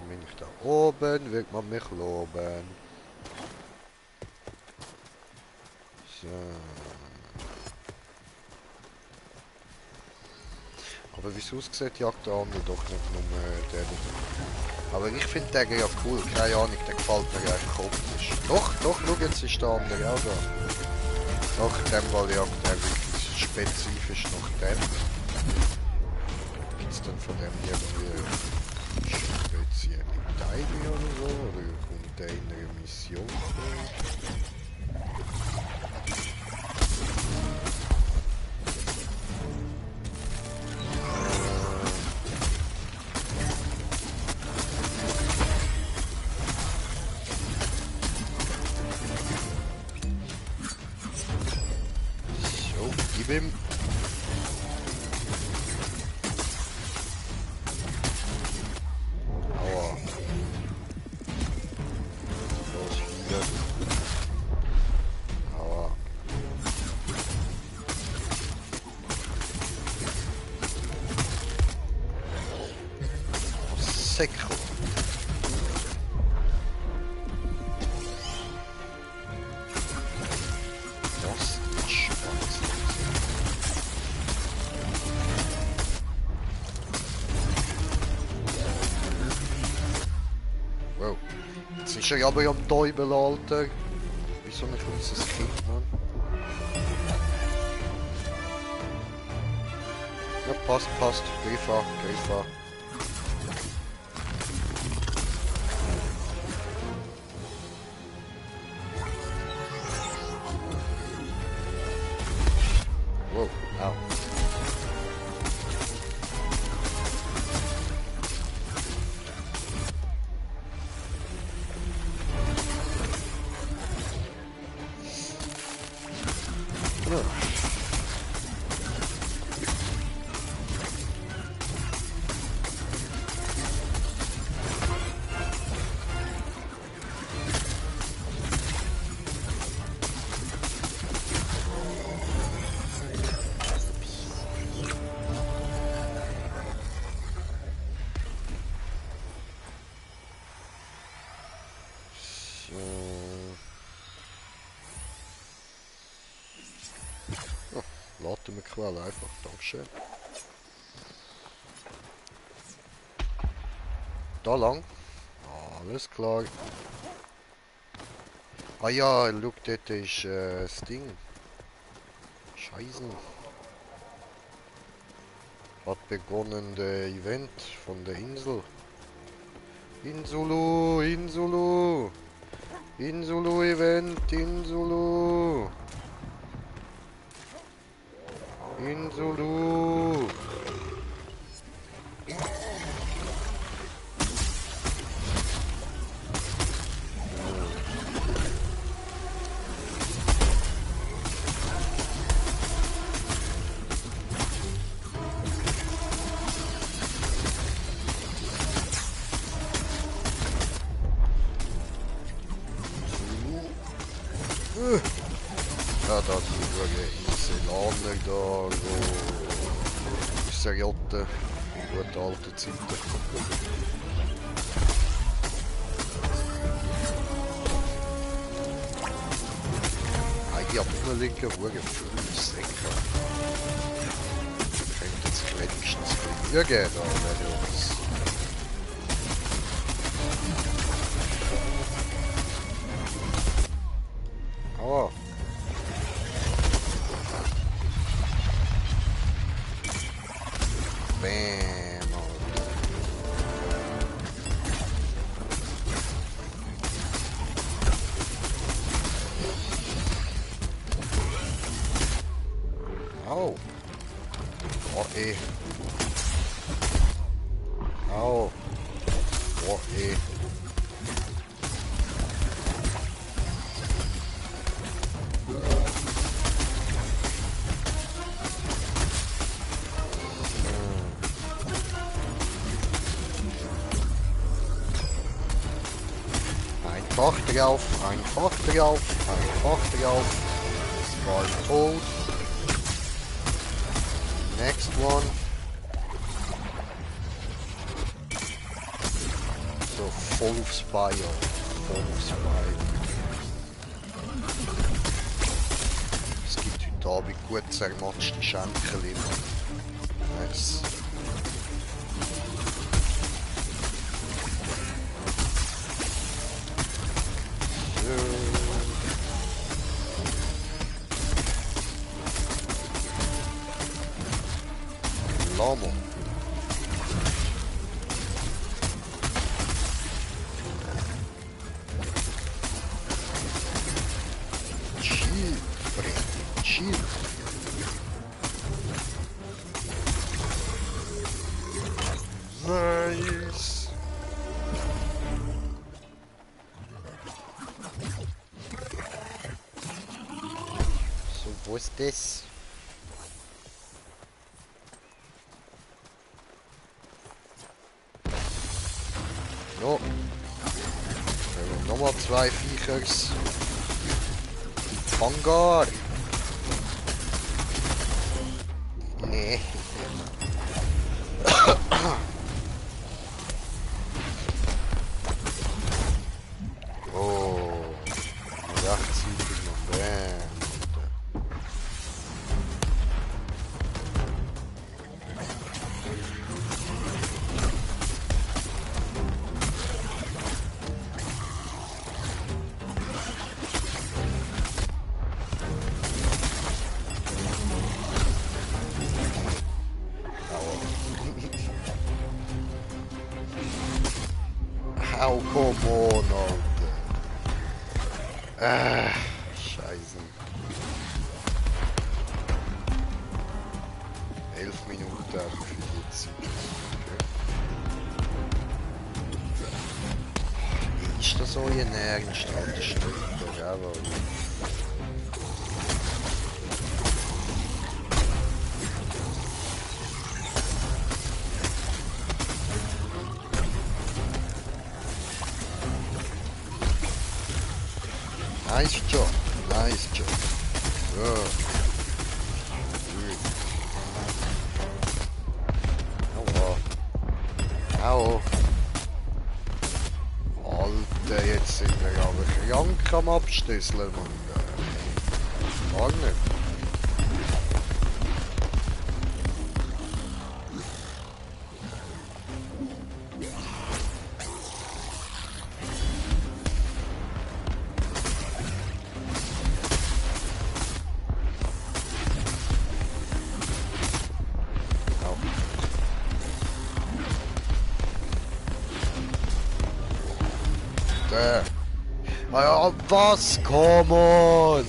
Bin ich da oben, wird man mich loben. So. Aber wie es aussieht, jagt der andere doch nicht nur der. Aber ich finde den ja cool, keine Ahnung, der gefällt mir echt optisch. Doch, schau, jetzt ist der andere auch da. Nach dem, weil jagt der wirklich spezifisch nach dem. Gibt es dann von dem irgendwie spezielle Teile oder so? Oder kommt der in einer Mission? So, gib ihm. Sekro. Das ist spannend. Wow. Jetzt ist er aber am Teufel, Alter. Wie so ein kleines Kind, Mann. Ja, passt. Griff an. Wow, au. Ja. Laden wir Quelle einfach, dankeschön. Da lang. Alles klar. Ah ja, schau, dort ist das Ding. Scheiße. Hat begonnen der Event von der Insel. Insulu Event, Insulu. Ja, da die Inselaner da, wo Seriotten, gute alte Zeiten. Eigentlich am Innenlinken Huren viele Säcke. Könnte jetzt wenigstens genügen, da wäre uns. Bam. Au. Oh, ey. Au. Oh, ey. Einfach drauf, einfach drauf, einfach drauf. Ist bald tot. Next one. So, voll aufs Bein, voll aufs Bein. Es gibt heute Abend gut zermatschte Schenkel immer. Nice. Lama. Chill, Freunde, chill. Nice. So, wo ist das? Ja. Nochmal zwei Viechers. Hangar. Nee. Oh. Rechtzeitig noch. Bam. Au, come on, Alter. Scheiße. 11 Minuten einfach für die Zeit. Okay. Ist das euer Ernst? Alter, stimmt doch, aber. Nice job, nice job. So. Aua. Au. Alter, jetzt sind wir aber krank am Abstößeln, Mann. Gar nicht. Ja, was? Come on!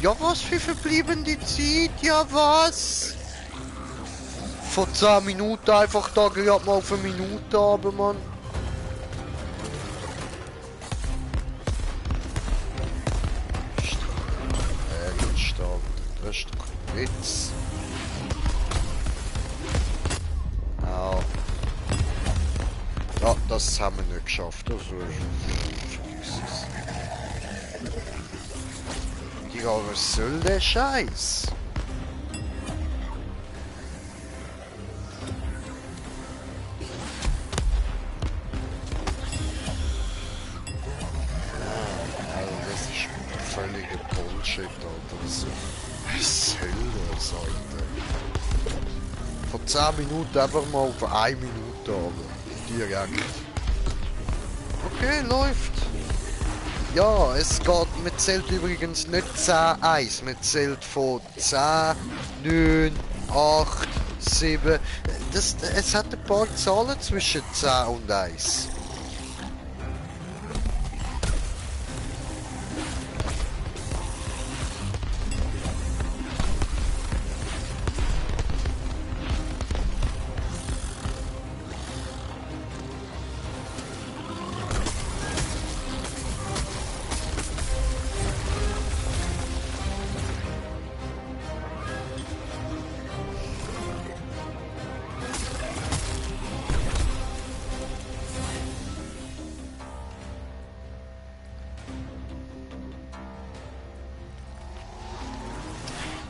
Ja, was für verbliebene Zeit? Ja, was? Vor 10 Minuten einfach da gerade mal auf eine Minute aber Mann. Das ist doch ein Witz. Au. Ja, das haben wir nicht geschafft. Also, Digga, was soll der Scheiß? Völliger Bullshit, Alter. Was soll das, Alter? Vor 10 Minuten einfach mal auf 1 Minute, aber. direkt. Okay, läuft. Ja, es geht, man zählt übrigens nicht 10-1, man zählt von 10, 9, 8, 7. Es hat ein paar Zahlen zwischen 10 und 1.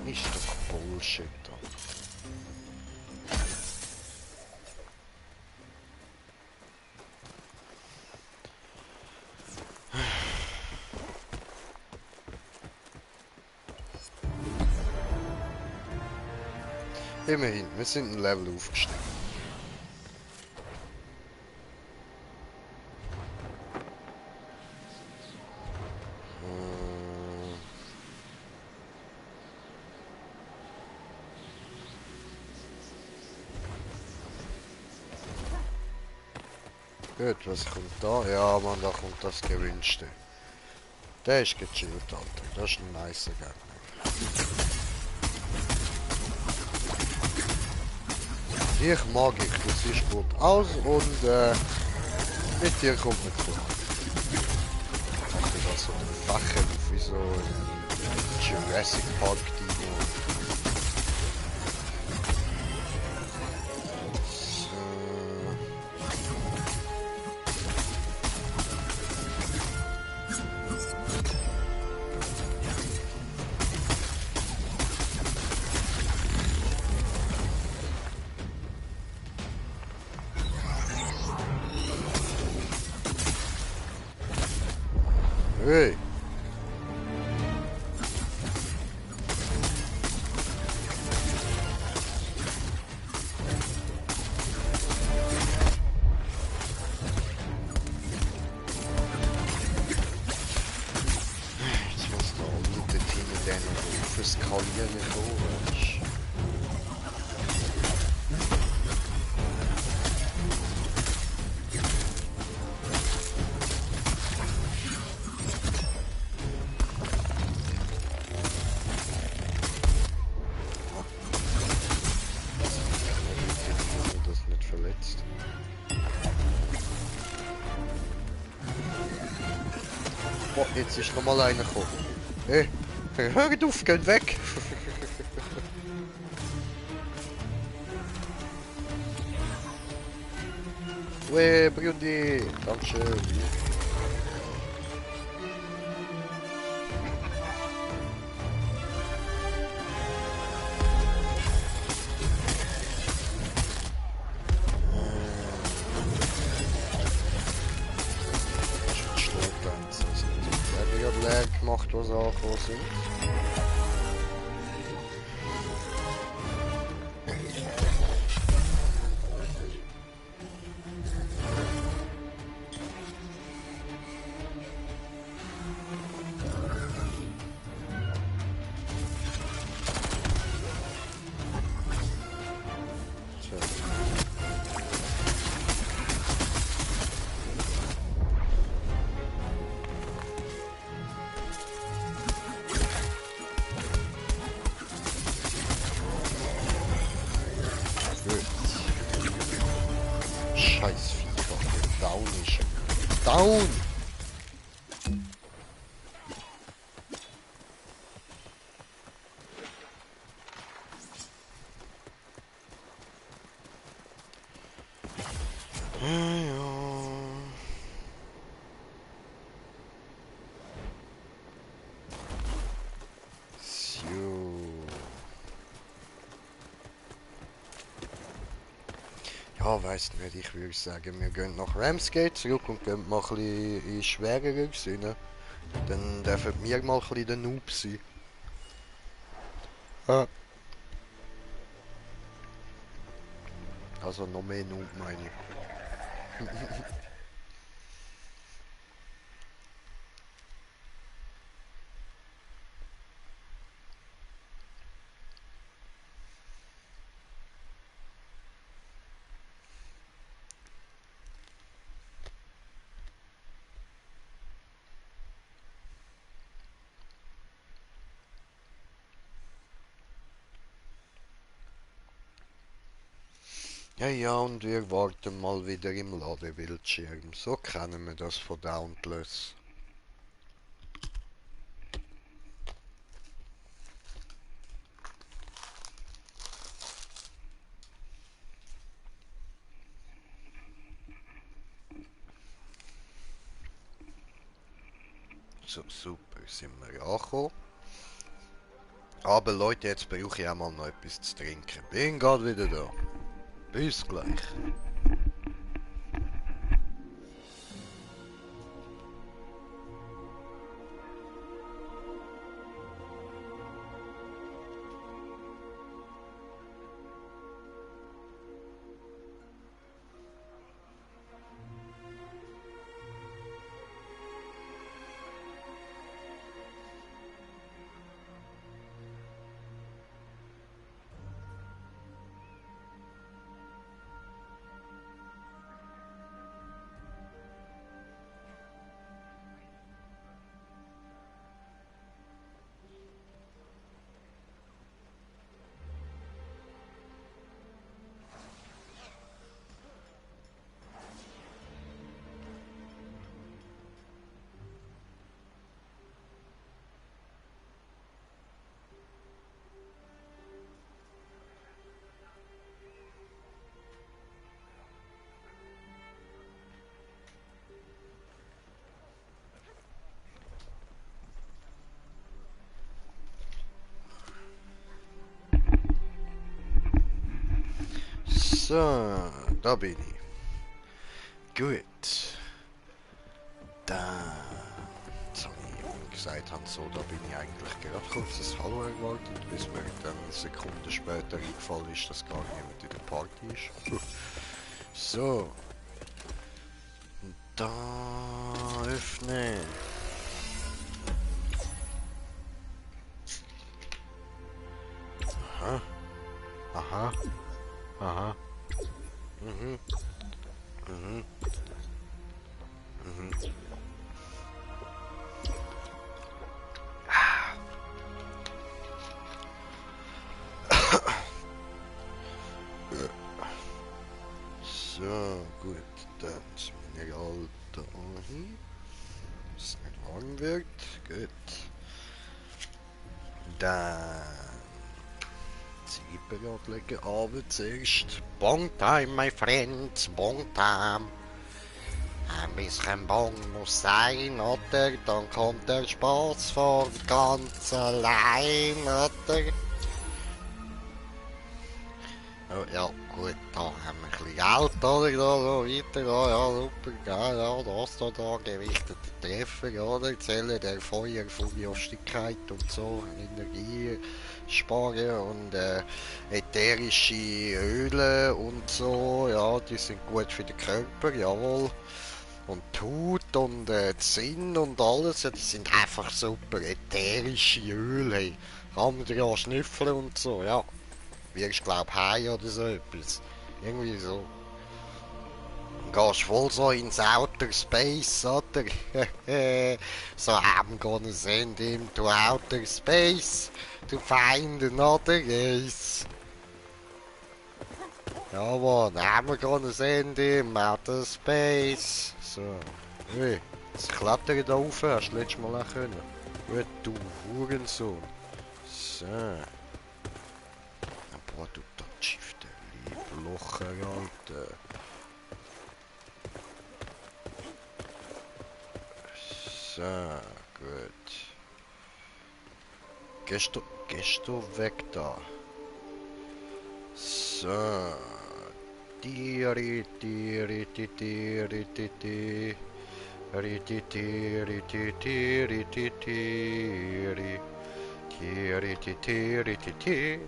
Ist doch Bullshit. Immerhin, wir sind ein Level aufgestiegen. Gut, was kommt da? Ja, Mann, da kommt das Gewünschte. Der ist gechillt, Alter. Das ist ein nicer Gegner. Ich mag ich, du siehst gut aus und mit dir kommt man klar. Macht das so den Fächer auf wie so ein Jurassic Park Dino. Hey! Jetzt muss da unten der Team mit denen aufskalieren kommen. Oh, jetzt ist nochmal einer gekommen. Hey, hört auf, geht weg! Ue, Brudi, Dankeschön. Gemacht, was angekommen sind. Scheiß Viecher. Down ist er. Down! Ja, weiss nicht, ich würde sagen, wir gehen nach Ramsgate zurück und gehen mal ein bisschen in schwerere Sinne. Dann dürfen wir mal ein bisschen der Noob sein. Ah. Also noch mehr Noob, meine ich. Ja, ja, und wir warten mal wieder im Ladebildschirm. So kennen wir das von Dauntless. So, super, sind wir angekommen. Aber Leute, jetzt brauche ich auch mal noch etwas zu trinken. Bin gerade wieder da. Bis gleich. So, da bin ich. Gut. Da. Jetzt habe ich eben gesagt, so, da bin ich eigentlich gerade kurz das Hallo erwartet, bis mir dann eine Sekunde später eingefallen ist, dass gar niemand in der Party ist. So. Da öffnen. Aha. Aha. Aha. Mhm. Mhm. Mhm. So, gut. Dann das Mineral da hin. Dass es nicht warm wird. Gut. Dann Zwiebeln ablegen, aber zuerst. Bon time, my friends, bon time. Ein bisschen Bon muss sein, oder? Dann kommt der Spaß von ganz allein, oder? Oh, ja, gut, da haben wir ein bisschen Geld, oder? Da, so weiter, ja, super, ja, das da, gewichtete Treffer, oder? Zählen der Feuer von Lustigkeit und so, Energie sparen und ätherische Öle und so, ja, die sind gut für den Körper, jawohl. Und die Haut und die Sinn und alles, ja, das sind einfach super ätherische Öle. Hey. Kann man dran schnüffeln und so, ja. Wirst glaub Hai oder so etwas. Irgendwie so. Dann gehst voll so ins Outer Space, oder? So, I'm gonna send him to outer space to find another race. Ja, man, I'm gonna send him outer space. So. Ui, jetzt klettern da rauf, hast du letztes Mal auch können. Gut, du Hurensohn. So. Boah, du das Schiff, lieb Locher, Alter. So, gut. Gehst du weg da? So. Tiri, tiri, tiri, tiri, tiri. Rititiri, tiri, tiri. Tiri, tiri, tiri.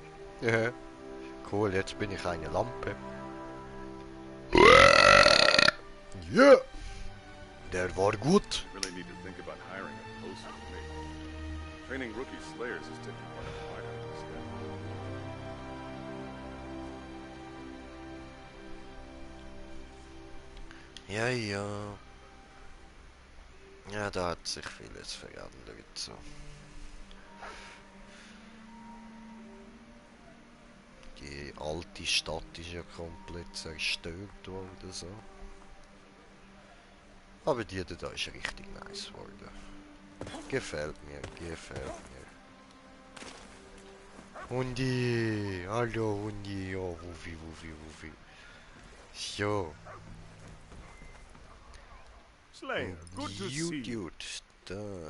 Ja. Cool, jetzt bin ich eine Lampe. Ja! Der war gut. Really need to think about hiring a closer to me. Training rookie slayers is taking part of my schedule. Ja, ja. Ja, da hat sich vieles verändert. So. Die alte Stadt ist ja komplett zerstört worden. So. Aber die da ist richtig nice geworden. Gefällt mir, gefällt mir. Hundi, hallo Hundi, ja, Wuffi, Wuffi, Wuffi. So. Slayer, good to see Gut, you. gut. Dann.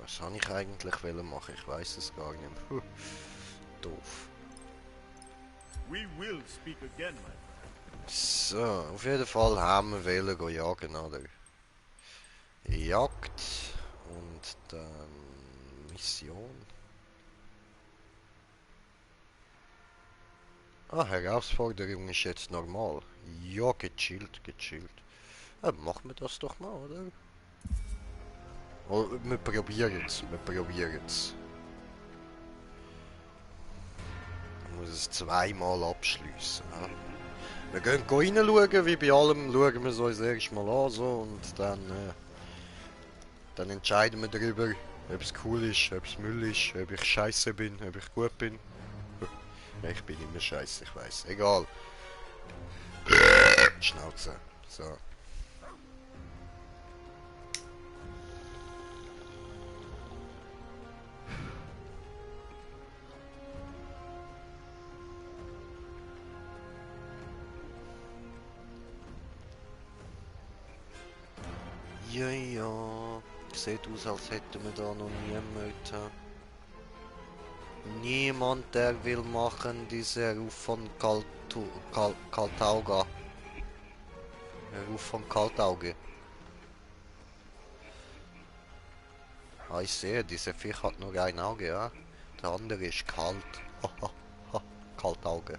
Was soll ich eigentlich machen? Ich weiß es gar nicht. Doof. We will speak again, my friend. So, auf jeden Fall haben wir wollen gehen jagen, oder? Jagd und dann Mission. Ah, Herausforderung ist jetzt normal. Ja, gechillt, gechillt. Ja, machen wir das doch mal, oder? Oh, wir probieren es, wir probieren es. Ich muss es zweimal abschliessen. Ja? Wir gehen reinschauen, wie bei allem schauen wir es uns erstmal an so, und dann entscheiden wir darüber, ob es cool ist, ob es Müll ist, ob ich scheiße bin, ob ich gut bin. Ich bin immer scheiße, ich weiß. Egal. Schnauze. So. Ja, ja. Sieht aus, als hätten wir da noch niemanden. Niemand, der will machen, diese Ruf von Kaltauga. Ruf von Kaltauge. Ah, ich sehe, diese Viech hat nur ein Auge, ja. Der andere ist kalt. Kaltauge.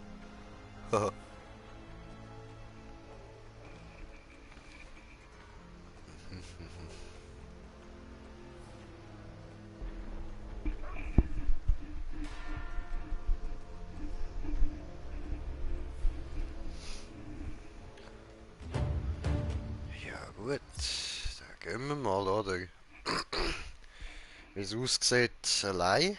Ja gut, dann gehen wir mal, oder? Wie es aussieht, allein.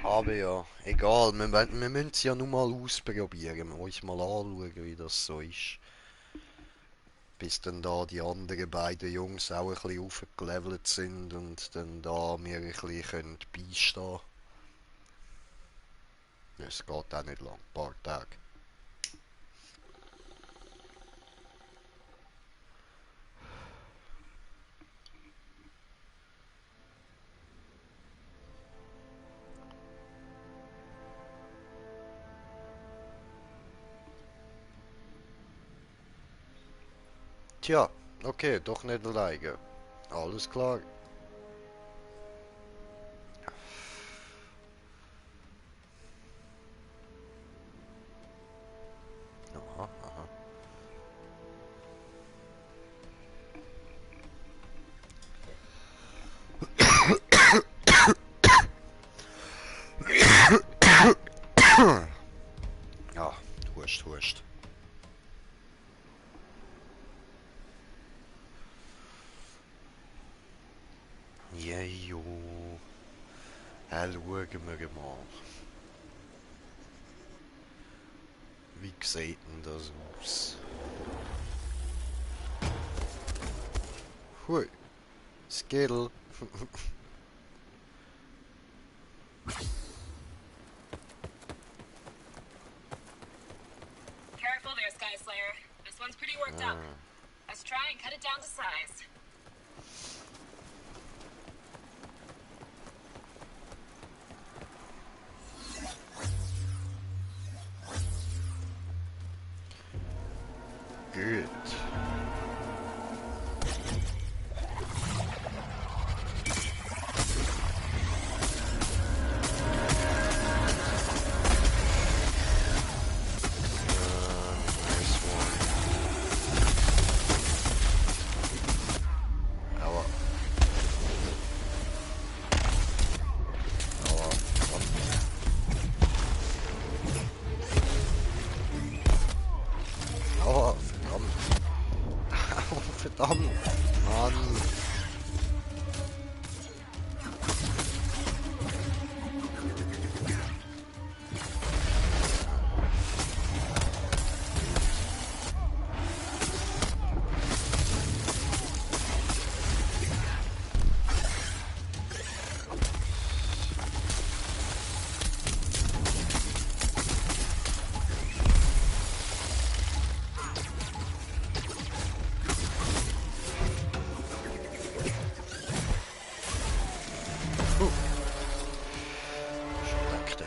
Aber ja, egal, wir müssen es ja nur mal ausprobieren, uns mal anschauen, wie das so ist. Bis dann da die anderen beiden Jungs auch ein bisschen aufgelevelt sind und dann da mir ein bisschen beistehen können. Es geht auch nicht lang, ein paar Tage. Tja, okay, doch nicht alleine. Alles klar. Aha, aha. Ja, hust, hust. Jejo. Schauen wir mal. Wie sieht denn das aus? Hui. Skittle. Careful there, Sky Slayer. This one's pretty worked up. Let's try and cut it down to size. Good.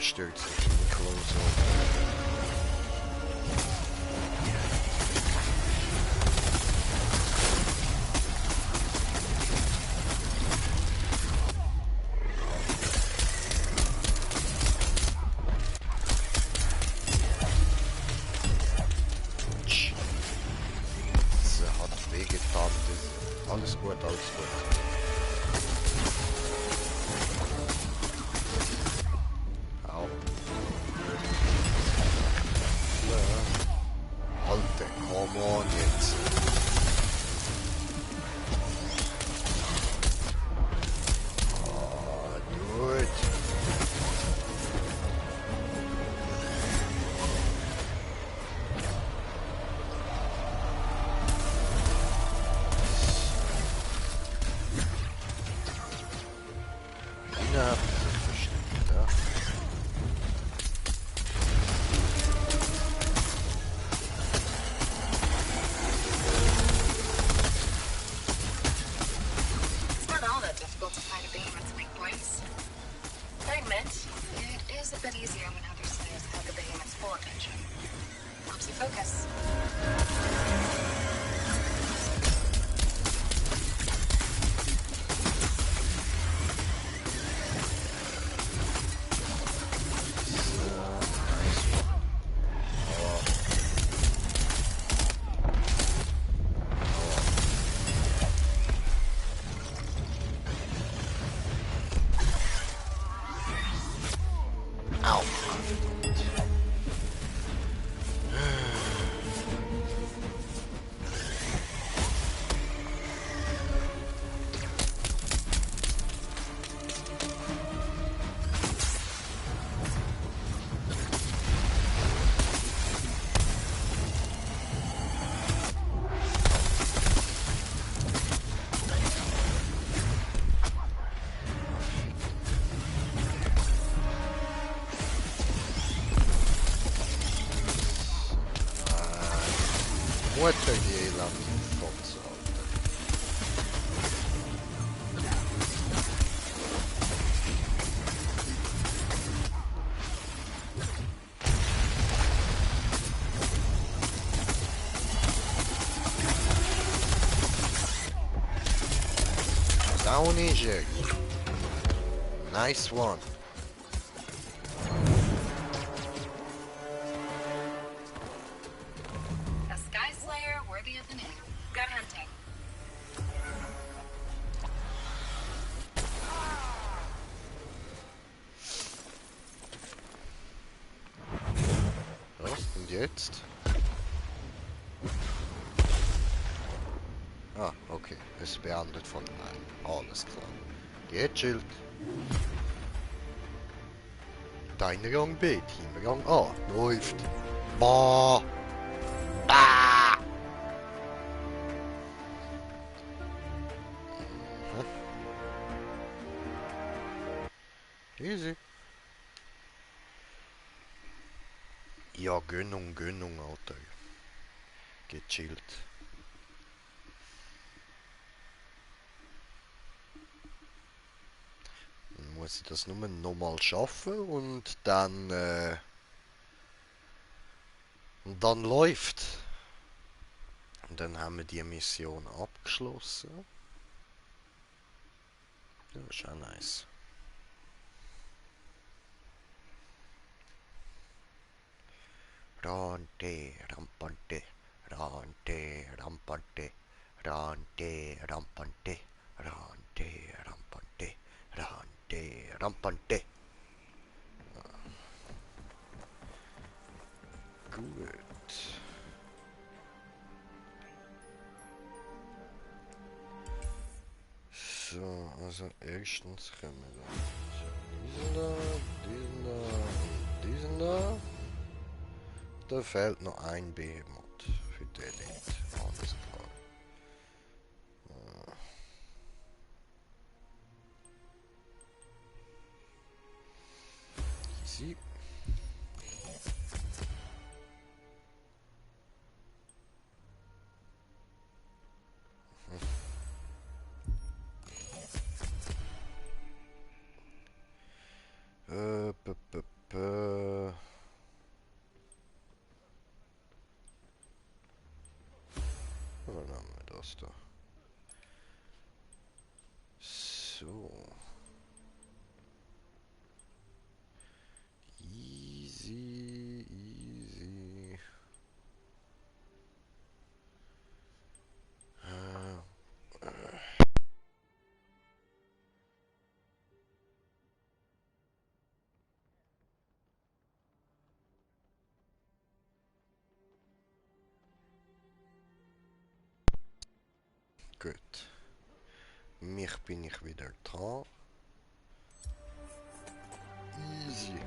stürzt sich in die Klose. Das hat wehgetan. Alles gut, alles gut. Au. Alter, come on jetzt. Ah, gut. Ja, versteckt, ja. It's not all that difficult to find a behemoth's weak points. I admit, it is a bit easier when other slayers have the behemoth's full attention. Helps you focus. Au. Mutter die Elend Fotze, Alter. Down is it. Nice one. A Sky Slayer worthy of the name. Good hunting. Was? Und jetzt? Ah, okay. Es ist beendet von einem. Alles klar. Geht, Schild. Dein Rang B, Team Rang A. Läuft. Boah. Ah. Easy. Ja, Gönnung, Gönnung, Alter. Gechillt. Dann muss ich das nur nochmal schaffen und dann läuft. Und dann haben wir die Mission abgeschlossen. Das ist auch nice. Rante, rampante, rante, rampante, rante, rampante, rante, rampante, rante, rampante. Gut. So, also erstens können wir dann diesen da und diesen da. Da fehlt noch ein Behemoth für die Elite. Alles klar. Easy. das da? So. Easy, easy. Gut. Mich bin ich wieder dran. Easy.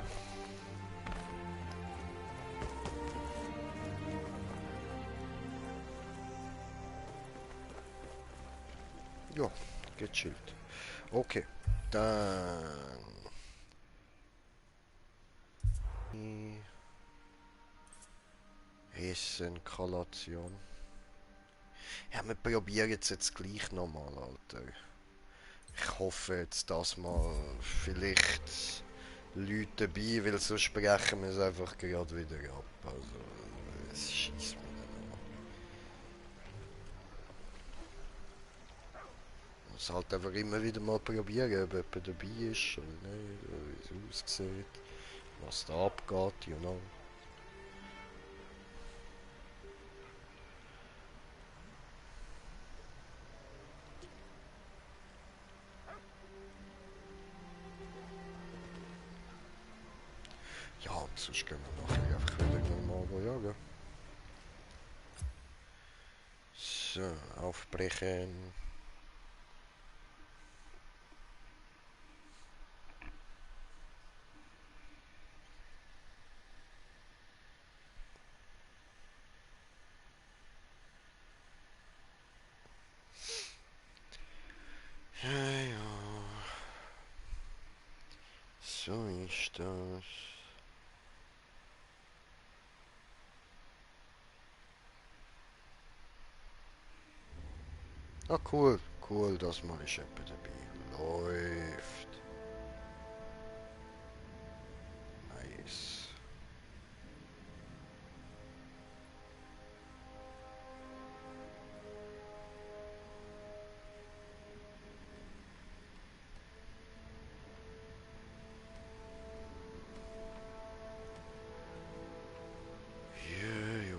Ja, gechillt. Okay, dann... Essenkalation. Ja, wir probieren jetzt gleich nochmal, Alter. Ich hoffe jetzt, dass mal vielleicht Leute dabei, weil sonst brechen wir es einfach gerade wieder ab. Also, es schießt mir dann an. Ich muss halt einfach immer wieder mal probieren, ob jemand dabei ist oder nicht, oder wie es aussieht, was da abgeht, you know. Ja, und sonst gehen wir nachher einfach wieder normal jagen. So, aufbrechen. Ja, ja. So ist das. Ah, cool. Cool, dass mal ist jemand dabei. Läuft. Nice. Ja, ja.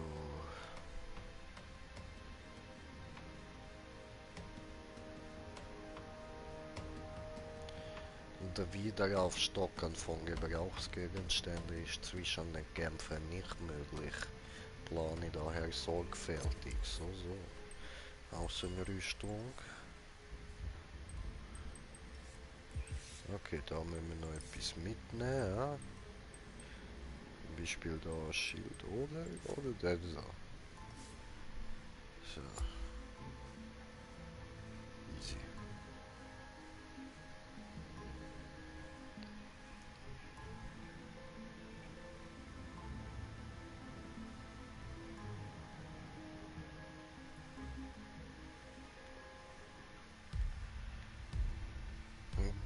Der Wiederaufstockung von Gebrauchsgegenständen ist zwischen den Kämpfen nicht möglich. Plane daher sorgfältig. So. Außenrüstung. Okay, da müssen wir noch etwas mitnehmen. Ja? Zum Beispiel da ein Schild oder der da. So. Easy.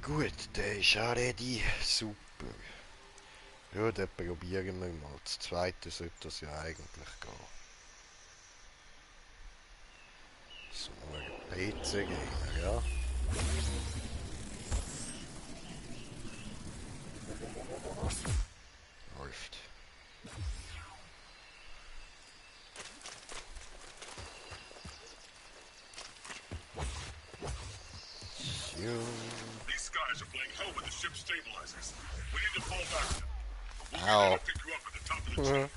Gut, der ist auch ready. Super. Ja, dann probieren wir mal. Das zweite sollte das ja eigentlich gehen. So, PC-Gamer, ja. Läuft. So. These guys are playing hell with the ship stabilizers. We need to fall back. We'll be Ow. there to pick you up at the top of the chain.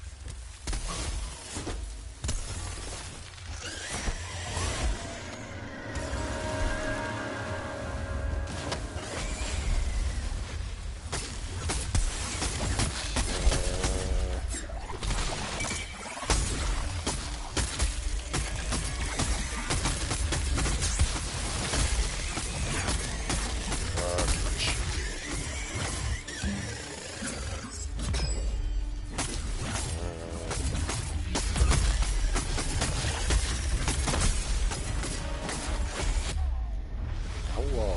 Aua.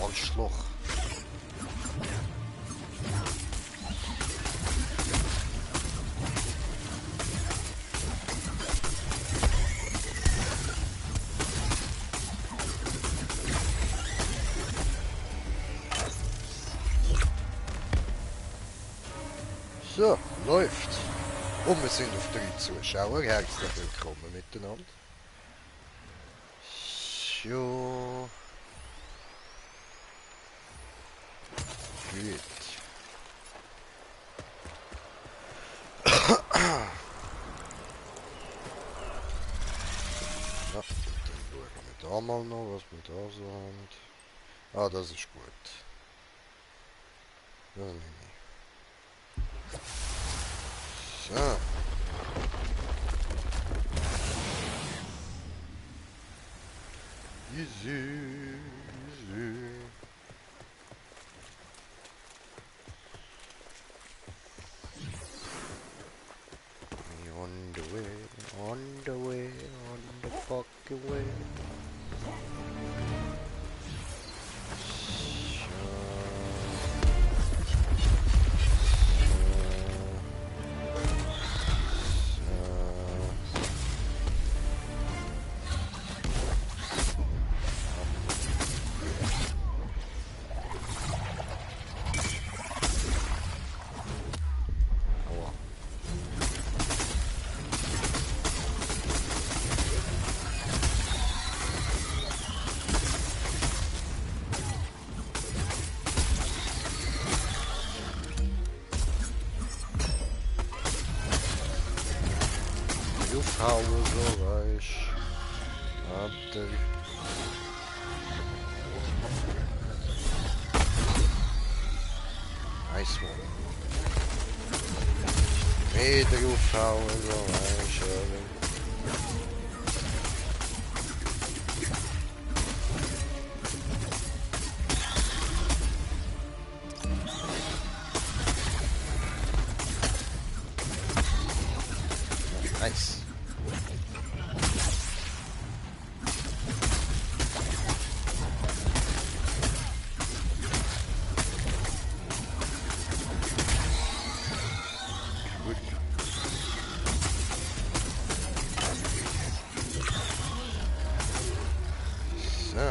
Arschloch. So, läuft. Und wir sind auf 3 Zuschauer. Herzlich willkommen miteinander. So. Gut. Ja, dann schauen wir da mal noch, was wir da so haben. Ah, das ist gut. Das nehme ich. So. Easy, easy. On the way, on the way, on the fucking way. How was alright? After nice one. Made the roof how was alright, sure. Nice. So.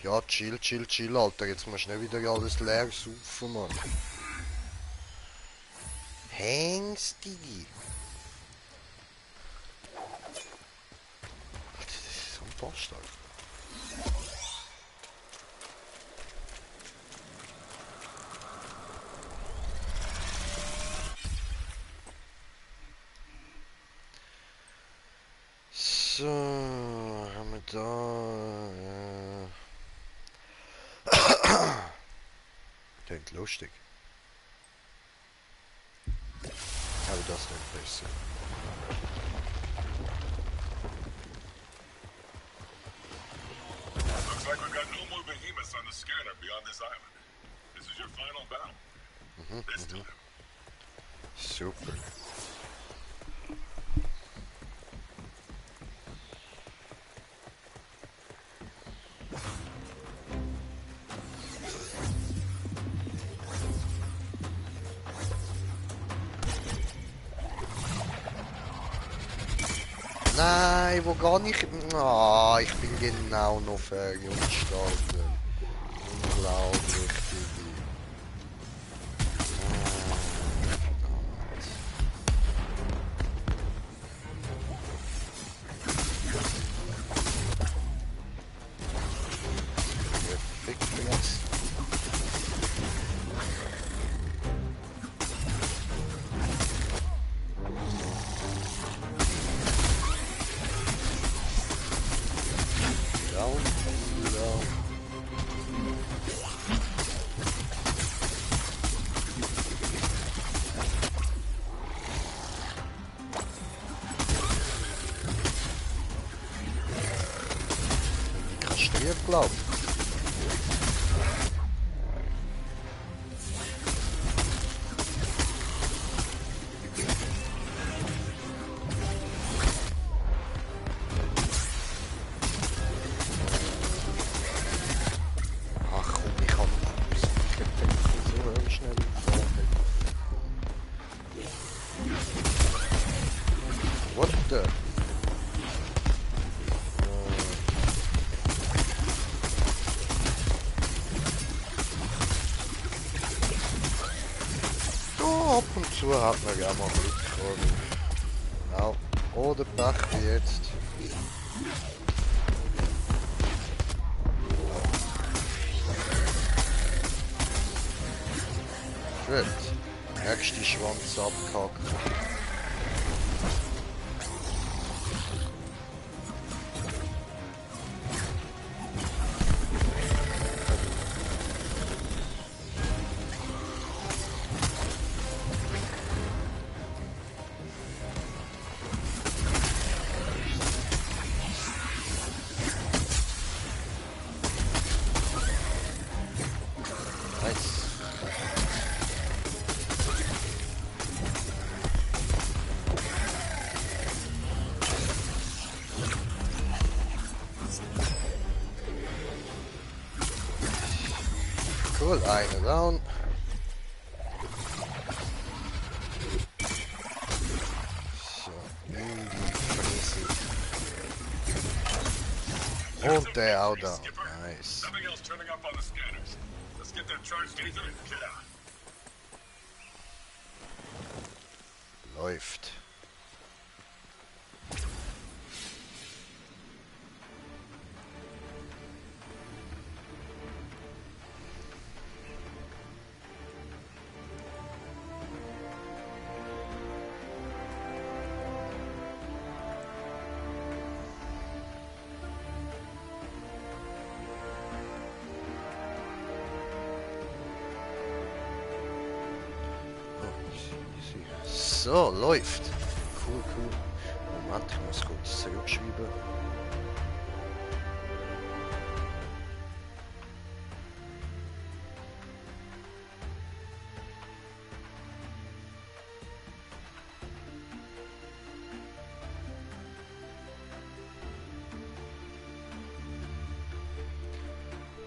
Ja, chill, chill, chill, Alter. Jetzt musst du nicht wieder alles leer saufen, Mann. Hängsti. Das ist so ein Bastard. So, haben wir da... Klingt lustig. Aber das klingt besser. Looks like we've got no more behemoths on the scanner beyond this island. This is your final battle. This time. Super. Nein, wo gehe ich? Ah, ich bin genau noch Feriengestalter. Unglaublich, Digi. Verdammt. Jetzt. Down, down. Kastriert, glaub ich. Ach komm, ich kann so schnell fahren. What the? Ja, ab und zu hat man ja mal Glück. Oder Pech wie jetzt. Gut. Nächste Schwanz abkacken. Nice. Cool, eine down. So, in die Fresse. Und der auch down. Nice. Nothing else turning up on the scanners. Let's get that charge taser and get out. Läuft. So, läuft. Cool, cool. Moment, ich muss kurz zurückschreiben.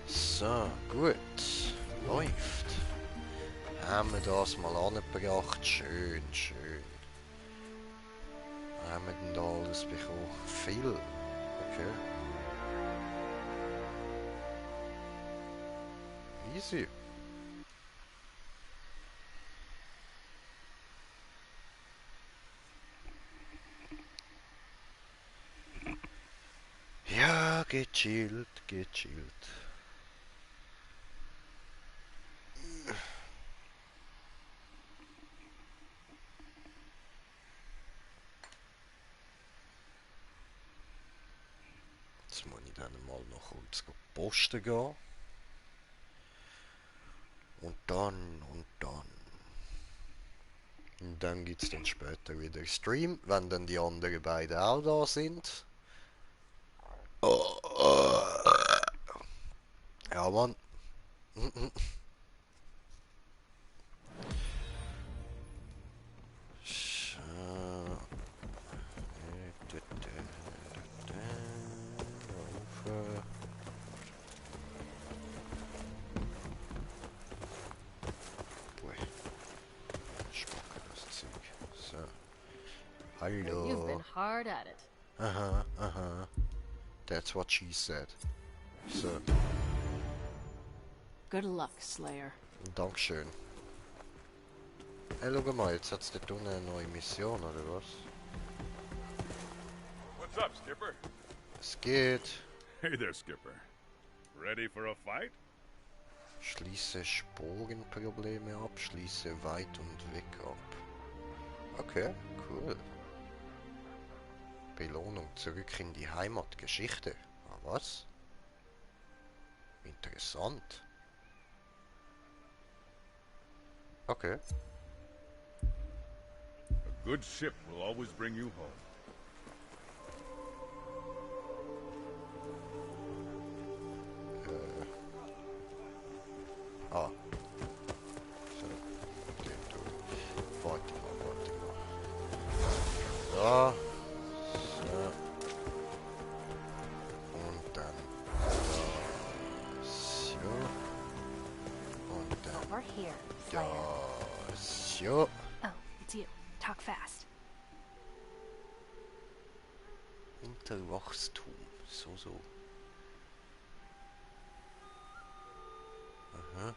So, gut. Läuft. Haben wir das mal angebracht. Schön, schön. Was haben wir denn da alles bekommen? Viel. Okay. Easy. Ja, gechillt, gechillt. Jetzt muss ich dann mal noch kurz posten gehen. Und dann, und dann. Und dann gibt es dann später wieder Stream, wenn dann die anderen beiden auch da sind. Ja, Mann. So. Rufe. Ui. Spucke das Zeug. So. You've been Hallo. hard at it. Aha, aha. That's what she said. So, Good luck, Slayer. Dankeschön. Hey, schau mal, jetzt hat's dort unten eine neue Mission, oder was? What's up, Skipper? Es geht. Hey there, Skipper. Ready for a fight? Schließe Sporenprobleme ab, schließe weit und weg ab. Okay, cool. Belohnung zurück in die Heimat. Geschichte. Ah, was? Interessant. Okay. A good ship will always bring you home. Ah. So. Den du. Warte mal, warte mal. Da. So. Und dann da. So. Und dann Over here, Slayer. da. So. Oh, it's you. Talk fast. Unter Wachstum. So, so. Aha.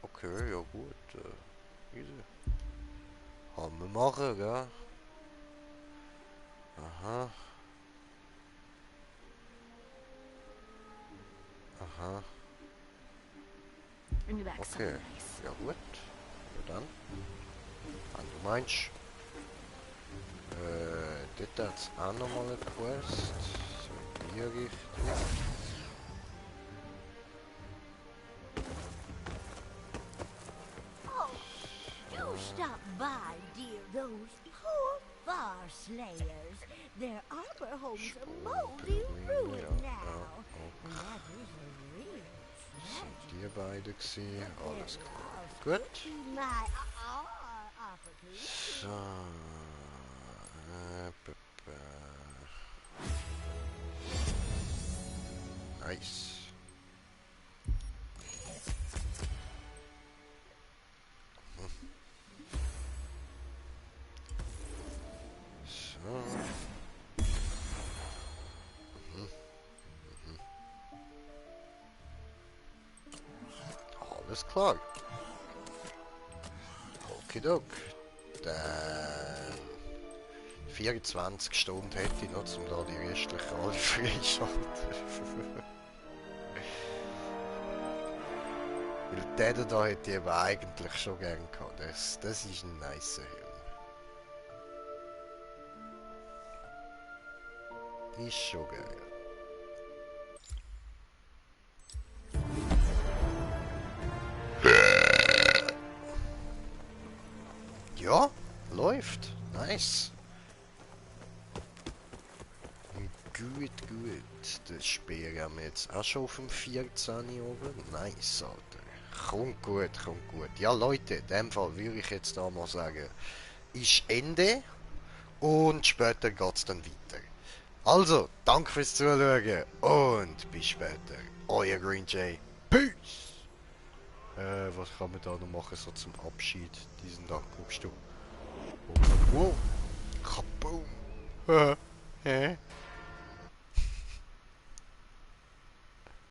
Okay, ja gut. Easy. Haben wir machen, gell? Aha. Aha. Bring me back Okay. something nice. Ja gut. Ja dann. Wenn du meinst. Das hat's auch nochmal eine Quest. So in die Richtung. Oh, do stop by, dear. Those poor far slayers. Their arbor home's a moldy ruin now. And that is a real Sind tragedy. die beide gewesen? Alles I'll klar. Gut. see my opportunity. So. Nice. So. Alles klar. Okidok. Dann 24 Stunden hätte ich noch, um da die restlichen alle freischalten. Weil den da hätte ich eben eigentlich schon gern gehabt. Das ist ein nicer Helm. Ist schon geil. Ja, läuft. Nice. Gut, gut. Das Speer haben wir jetzt auch schon auf dem 14 oben. Nice, Alter. Kommt gut, kommt gut. Ja, Leute, in dem Fall würde ich jetzt da mal sagen, ist Ende. Und später geht's dann weiter. Also, danke fürs Zuschauen und bis später. Euer Green Jay. Peace! Was kann man da noch machen, so zum Abschied? Diesen da, guckst du. Wow! Kaboom! Hä?